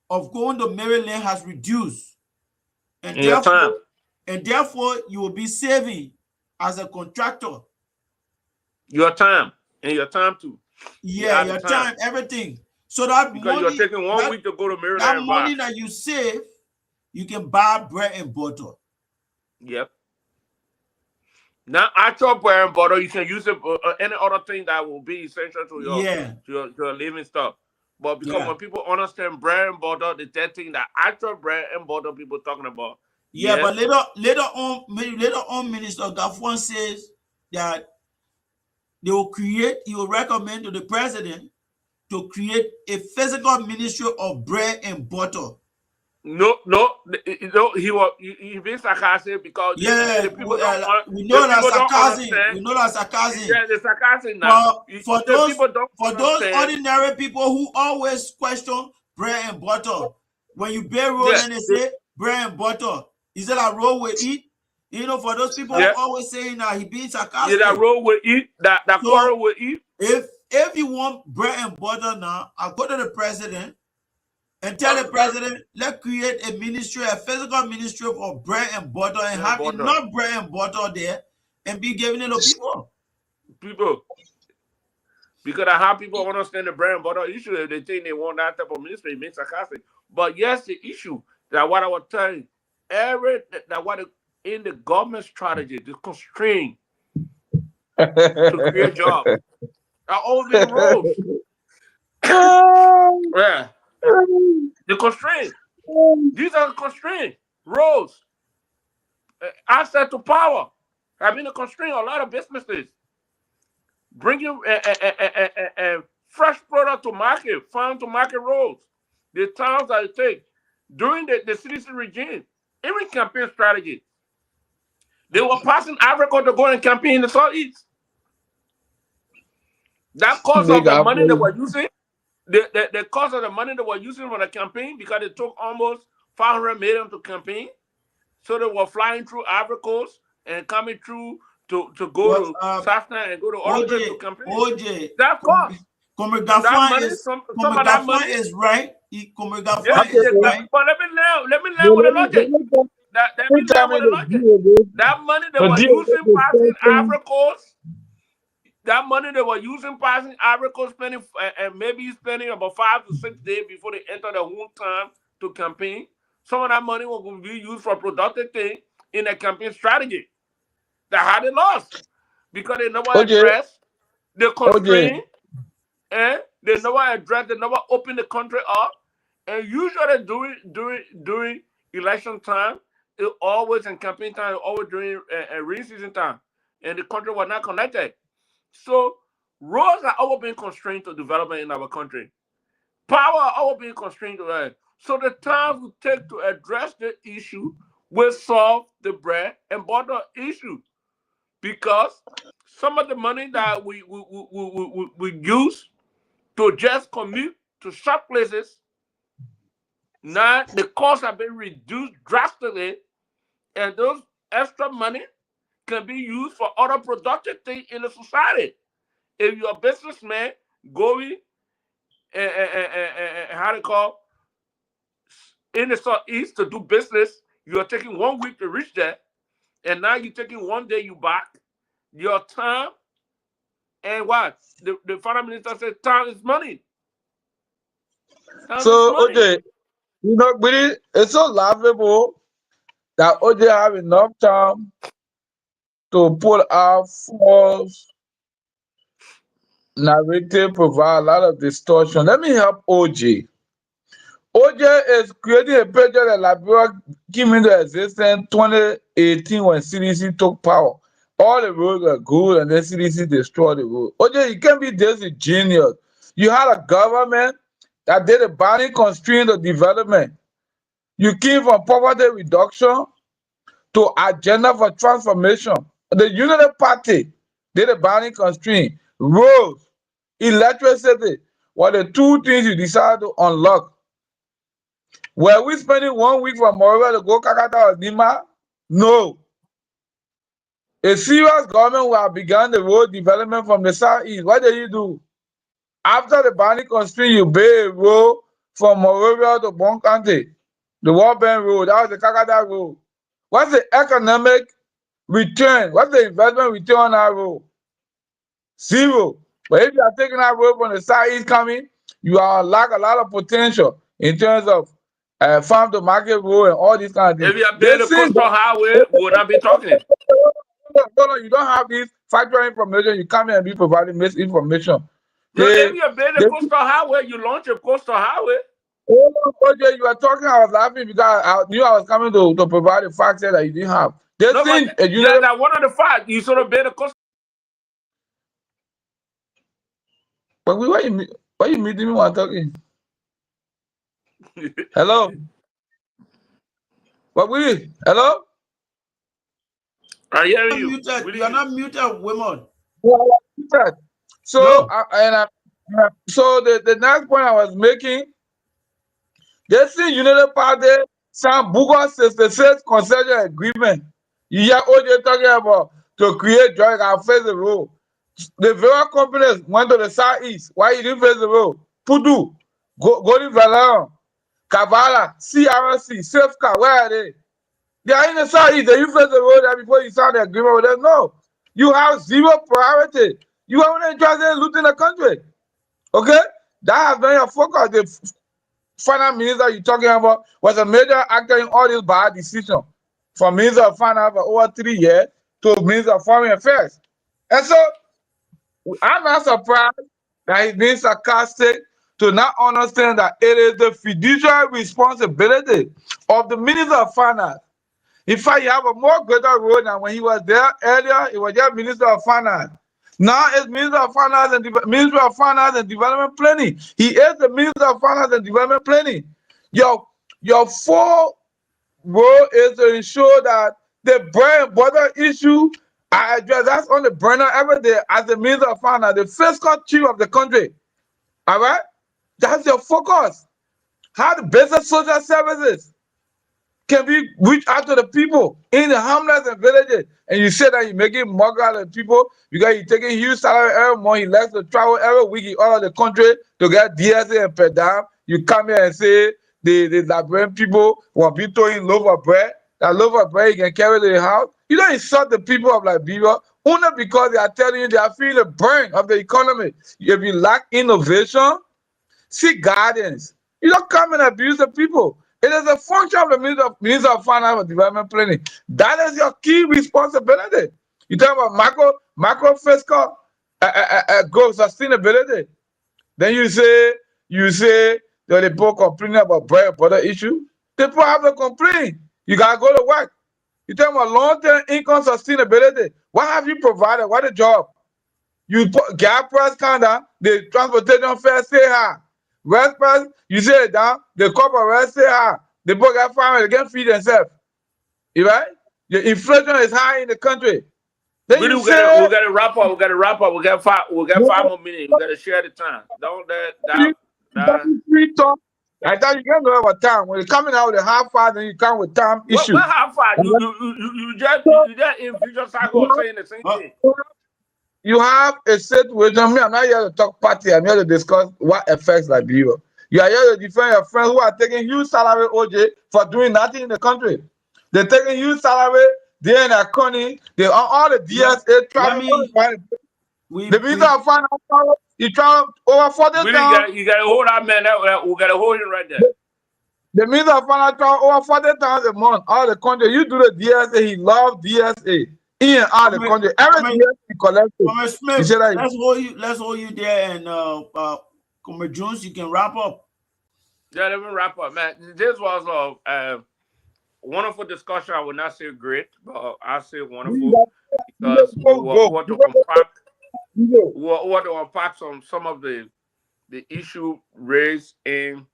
of going to Maryland has reduced. And
in your time.
And therefore, you will be saving as a contractor.
Your time. And your time too.
Yeah, your time, everything. So that
because
money,
you're taking 1 week to go to Maryland
that
and
money
buy.
that you save, you can buy bread and butter.
Yep. Now, actual bread and butter, you can use it any other thing that will be essential to your living stuff. But because when people understand bread and butter, the thing that actual bread and butter people talking about.
Yeah, but later on, Minister Gafwan says that he will recommend to the president to create a physical ministry of bread and butter.
No, he being sarcastic because the people
we know that's sarcasm. We know that's sarcasm.
Yeah, the sarcasm now.
For those ordinary people who always question bread and butter, when you bear roll and they say bread and butter, is it a roll we eat? For those people who always saying that he being sarcastic.
Yeah, that roll we eat, that quarrel we eat.
If you want bread and butter now, I'll go to the president and tell the president, let's create a ministry, a physical ministry of bread and butter, and have enough bread and butter there and be giving it to people.
Because I have people understand the bread and butter issue. If they think they want that type of ministry, it makes sarcastic. But yes, the issue that what I was telling in the government strategy, the constraint to create jobs are all been roads. Yeah. The constraint. These are the constraints. Roads. Access to power have been a constraint. A lot of businesses bringing fresh product to market, farm to market roads. The towns that it takes during the citizen regime, even campaign strategy. They were passing Africa to go and campaign in the Southeast. That cost of the money they were using. The cost of the money they were using for the campaign, because it took almost 500 million to campaign. So they were flying through Africa and coming through to go
Well,
to Safna and go to other places to campaign.
OJ,
That cost. That money, some of that money
is right.
Yeah,
Is right.
but let me learn with the logic. Let me learn with the logic. That money they were using passing Ivory Coast, that money they were using passing Ivory Coast, spending and maybe spending about 5 to 6 days before they enter their home time to campaign. Some of that money was going to be used for productive things in a campaign strategy. That had it lost because they never addressed the constraint and they never addressed, they never opened the country up. And usually during election time, it always in campaign time, always during rain season time, and the country was not connected. So roads are always being constrained to development in our country. Power are always being constrained to that. So the time we take to address the issue will solve the bread and butter issue, because some of the money that we use to just commute to shop places, now the costs have been reduced drastically, and those extra money can be used for other productive things in the society. If you're a businessman going and how to call in the southeast to do business, you're taking 1 week to reach there, and now you're taking 1 day you back. Your time and what? The finance minister said time is money. Time is
So,
money.
OJ, really, it's so laughable that OJ have enough time to pull out false narrative, provide a lot of distortion. Let me help OJ. OJ is creating a picture that Liberia came into existence 2018 when CDC took power. All the roads are good, and then CDC destroyed the road. OJ, you can't be this genius. You had a government that did a binding constraint of development. You came from poverty reduction to agenda for transformation. The Unity Party did a binding constraint. Roads, electricity were the two things you decided to unlock. Were we spending 1 week from Moreover to go Kakata or Nima? No. A serious government would have begun the road development from the southeast. What did you do? After the binding constraint, you build a road from Moreover to Bon County, the World Bank Road. That was the Kakata Road. What's the economic return? What's the investment return on that road? Zero. But if you are taking that road from the southeast coming, you are unlock a lot of potential in terms of farm to market road and all these kind of things.
If you are building a coastal highway, we would not be talking.
No, you don't have this factual information. You come here and be providing misinformation.
No, if you are building a coastal highway, you launch a coastal highway.
Hold on, OJ, you are talking. I was laughing because I knew I was coming to provide the facts that you didn't have. This
No,
thing,
but that one of the facts. You sort of build a coastal.
But why you meeting me while I'm talking? Hello? But hello?
I hear you.
Muted. You are not muted, women.
So,
No.
So the next point I was making, this thing Unity Party signed bogus 66 concession agreement. You hear OJ talking about to create joy and face the road. The very companies went to the southeast. Why you didn't face the road? Pudu, Golden Valley, Kavala, CRC, Safecar, where are they? They are in the southeast. They you face the road there before you sign the agreement with them? No. You have zero priority. You are only interested in looting the country. Okay? That has been your focus. The finance minister you're talking about was a major actor in all these bad decisions. From Minister of Finance for over 3 years to Minister of Foreign Affairs. And so, I'm not surprised that he's being sarcastic to not understand that it is the fiduciary responsibility of the Minister of Finance. In fact, you have a more greater role than when he was there earlier. He was just Minister of Finance. Now it's Minister of Finance and Development Planning. He is the Minister of Finance and Development Planning. Your full role is to ensure that the bread and butter issue I address. That's on the burner every day as the Minister of Finance, the fiscal chief of the country. All right? That's your focus. How to business social services. can be reach out to the people in the hamlets and villages. And you say that you're making mug out of people because you're taking huge salary every month. He likes to travel every week all of the country to get DSA and per diem. You come here and say the Liberian people want people to eat loaf of bread. That loaf of bread you can carry to the house. You don't insult the people of Liberia only because they are telling you they are feeling the burn of the economy. If you lack innovation, seek guidance. You don't come and abuse the people. It is a function of the Minister of Finance and Development Planning. That is your key responsibility. You talk about macro fiscal growth sustainability. Then you say that the people complaining about bread and butter issue. The people have to complain. You gotta go to work. You talk about long-term income sustainability. What have you provided? What a job. You put gas price come down, the transportation fare stay high. Rest price, you say it down, the corporate rest stay high. The people got family, they can't feed themselves. You right? The inflation is high in the country. Then
Really,
you
we
say
gotta wrap up. We gotta wrap up. We got 5 more minutes. We gotta share the time. Don't that.
free talk. I thought you can't go over time. When you're coming out with a half hour, then you come with time
What
issue.
how far
And
you just in future cycle saying the same thing.
you have a situation. Me, I'm not here to talk party. I'm here to discuss what affects Liberia. You are here to defend your friends who are taking huge salary, OJ, for doing nothing in the country. They're taking huge salary. They're in a county. They are all the DSA
Let
travel.
me,
The Minister of Finance, he traveled over 40
Really,
times.
you gotta hold that man. We gotta hold him right there.
The Minister of Finance travel over 40 times a month. All the country. You do the DSA. He loves DSA. In and out the country. Every DSA he collected.
Comrade
He
Smith,
said that
let's hold you there, and Comrade Jones, you can wrap up.
Yeah, let me wrap up, man. This was a wonderful discussion. I would not say great, but I say wonderful because we want to unpack some of the issue raised in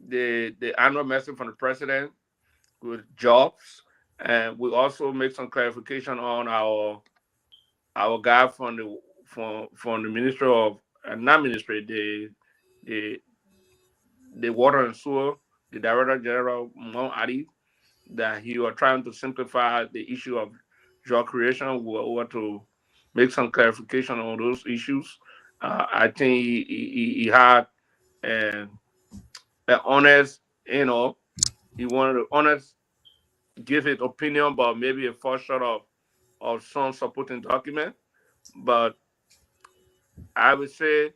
the annual message from the president with jobs, and we also make some clarification on our guy from the Ministry of not ministry the water and sewer, the Director General Mon Adi, that he was trying to simplify the issue of job creation. We want to make some clarification on those issues. I think he had an honest, he wanted to honest give his opinion, but maybe a fall short of some supporting document. But I would say,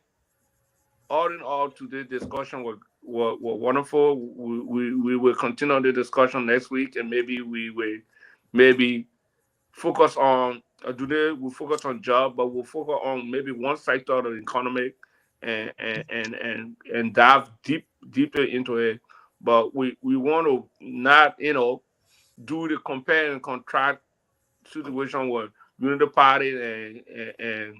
all in all, today's discussion were wonderful. We will continue the discussion next week, and maybe we will maybe focus on today. We'll focus on job, but we'll focus on maybe one sector of the economy and dive deeper into it. But we want to not do the compare and contrast situation with Unity Party and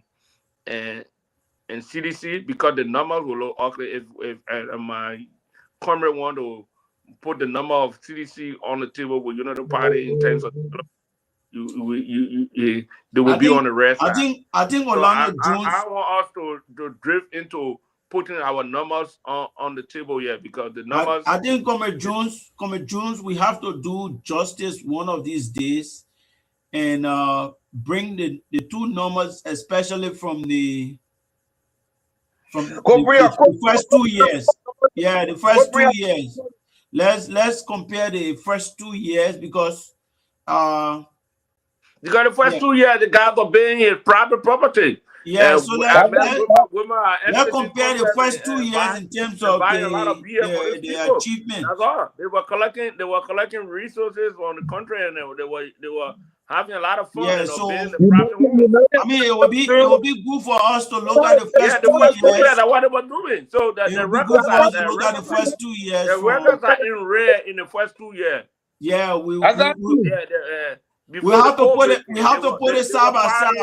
and CDC, because the numbers will look ugly if my comrade want to put the number of CDC on the table with Unity Party in terms of they will be on the red side.
I think
So
Orlando Jones.
I want us to drift into putting our numbers on the table here, because the numbers.
I think Comrade Jones, we have to do justice one of these days and bring the two numbers, especially from the first 2 years. Yeah, the first 2 years. Let's compare the first 2 years, because
the first 2 years the guy got being his private property.
Yeah, so
let's
compare the first 2 years in terms of the achievement.
That's all. They were collecting resources on the country, and they were having a lot of fun.
Yeah, so I mean, it would be good for us to look at the first 2 years.
That's what they were doing. So the records
are to look at the first 2 years.
The records are in red in the first 2 years.
Yeah, we have to put it. We have to put it side by side.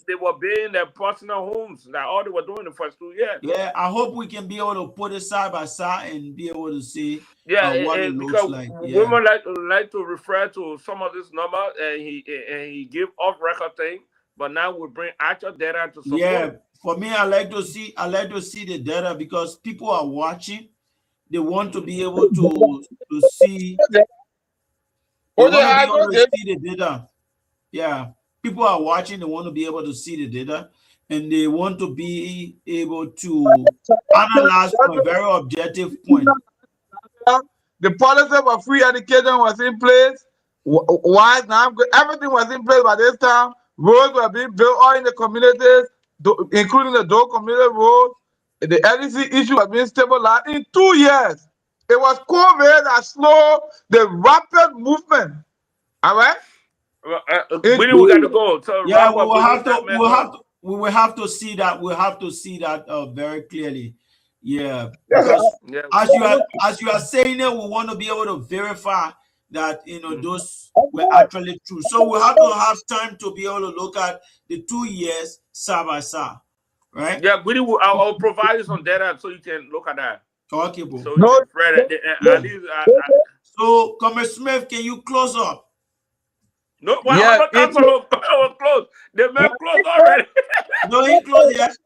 They were building their personal homes. That's all they were doing the first 2 years.
Yeah, I hope we can be able to put it side by side and be able to see what it looks like.
Women like to refer to some of this number, and he give off record thing, but now we bring actual data to support.
Yeah, for me, I like to see the data, because people are watching. they want to be able to see. They
OJ,
want to be
I
able
know
to
this.
see the data. Yeah, people are watching. They want to be able to see the data, and they want to be able to analyze from a very objective point.
The policy of free education was in place. Why now? Everything was in place by this time. Roads were being built all in the communities, including the Dole community roads. The LEC issue was being stabilized in 2 years. It was COVID that slowed the rapid movement. All right.
We got to go. So
Yeah,
wrap
we
up.
will
We need
have to.
that, man. Go.
We will have to see that. We'll have to see that very clearly. Yeah,
Yes,
because
Yeah.
as you are saying it, we want to be able to verify that
Mm-hmm.
those were actually true. So we have to have time to be able to look at the 2 years side by side, right?
Yeah, I'll provide you some data so you can look at that.
Okay, bro.
So you
no,
can spread it.
Yeah.
At least,
So, Comrade Smith, can you close up?
no,
yeah,
what time was close? The man closed already.
No, he closed yet.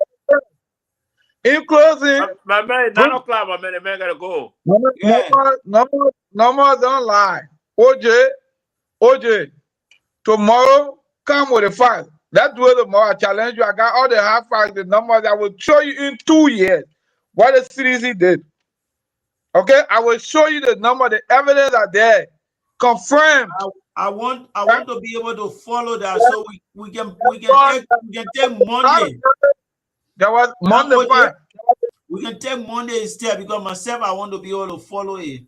in closing,
My man, 9 o'clock. My man, the man got to go.
Yeah.
no more don't lie. OJ, tomorrow come with the facts. Let's do it tomorrow. I challenge you. I got all the hard facts, the numbers. I will show you in 2 years what the CDC did. Okay, I will show you the number, the evidence are there, confirmed.
I want to be able to follow that, so we can take Monday.
There was Monday fight.
We can take Monday instead, because myself, I want to be able to follow it.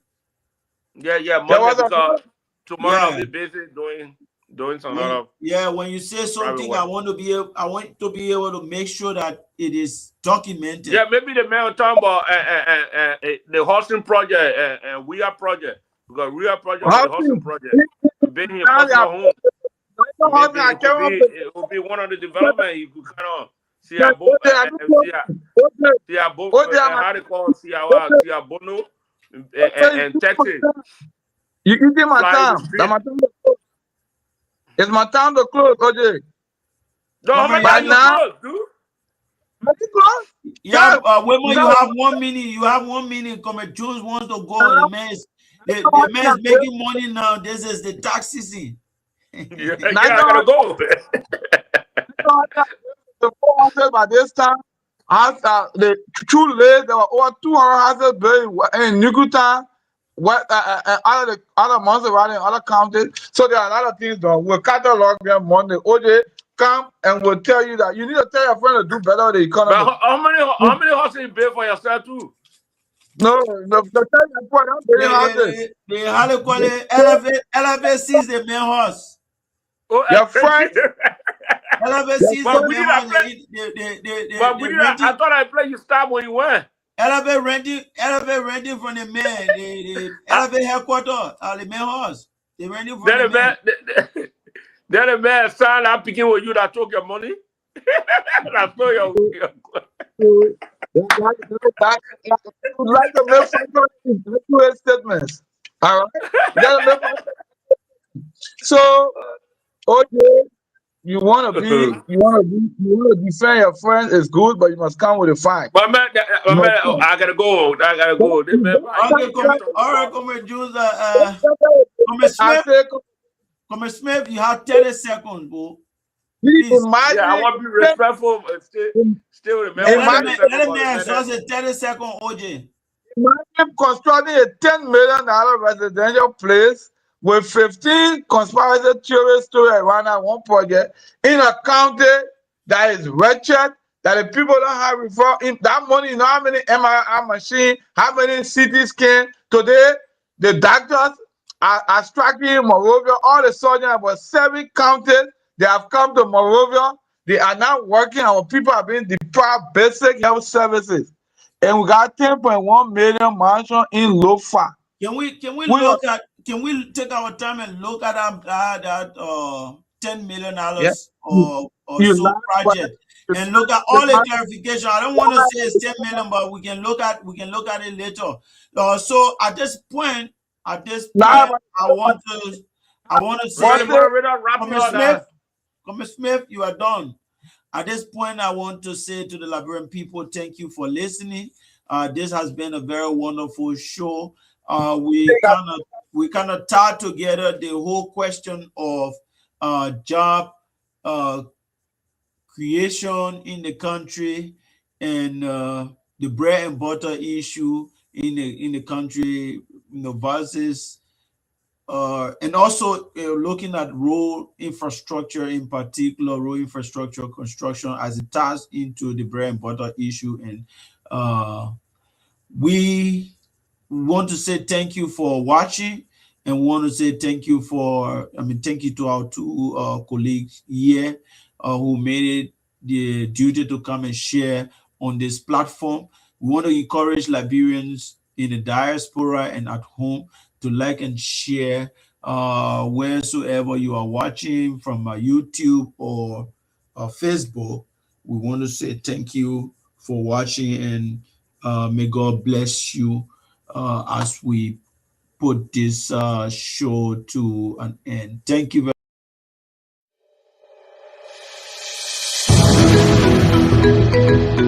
Yeah, Monday, because tomorrow I'll be busy doing some other.
Yeah, when you say something, I want to be able to make sure that it is documented.
Yeah, maybe the man talking about the hosting project and we are project, because we are project is the hosting project. Being here personal home. It will be one of the development you could kind of see our both how they call see our bono and Texas.
You eating my time. It's my time to close, OJ.
No, how much time you close, dude?
Yeah, Wemo, you have 1 minute. You have 1 minute. Come, Jones wants to go. The man is making money now. This is the tax season.
Yeah, I gotta go.
The 400 by this time, after the true late, there were over 200 houses built in Nukuta, other months around in other counties. So there are a lot of things done. We'll catalog them Monday. OJ, come and we'll tell you that you need to tell your friend to do better with the economy.
But how many houses you build for yourself too?
No, the
how they call it? Elevate sees the main horse.
Oh,
your friend.
Elevate sees the main horse.
I thought I played you stop when you went.
Elevate renting from the man. The Elevate headquarters, the main horse. They renting from the man.
Then the man signed up picking with you that took your money. I saw your
like to make statements. All right. So, OJ, you want to defend your friends is good, but you must come with a fact.
But man, I gotta go.
All right, come Jules. Come Smith, you have 30 seconds, bro.
Please.
Yeah, I want to be respectful, but still remember.
Let me exhaust a 30-second, OJ.
Imagine constructing a $10 million residential place with 15 conspiracy theories stories around that one project in a county that is wretched, that the people don't have before. That money, you know how many MRI machine, how many CT scan. Today, the doctors are striking in Monrovia. All the surgeons, about 7 counties, they have come to Monrovia. They are not working. Our people are being deprived basic health services. And we got 10.1 million mansion in Lofa.
Can we take our time and look at that $10 million or so project and look at all the clarification? I don't want to say it's 10 million, but we can look at it later. So at this point, I want to say, Come Smith, you are done. At this point, I want to say to the Liberian people, thank you for listening. This has been a very wonderful show. We kind of tied together the whole question of job creation in the country, and the bread and butter issue in the country, versus and also looking at road infrastructure, in particular road infrastructure construction, as it ties into the bread and butter issue. And we want to say thank you for watching, and want to say thank you to our two colleagues here who made it the duty to come and share on this platform. We want to encourage Liberians in the diaspora and at home to like and share wheresoever you are watching, from YouTube or Facebook. We want to say thank you for watching, and may God bless you as we put this show to an end. Thank you very much.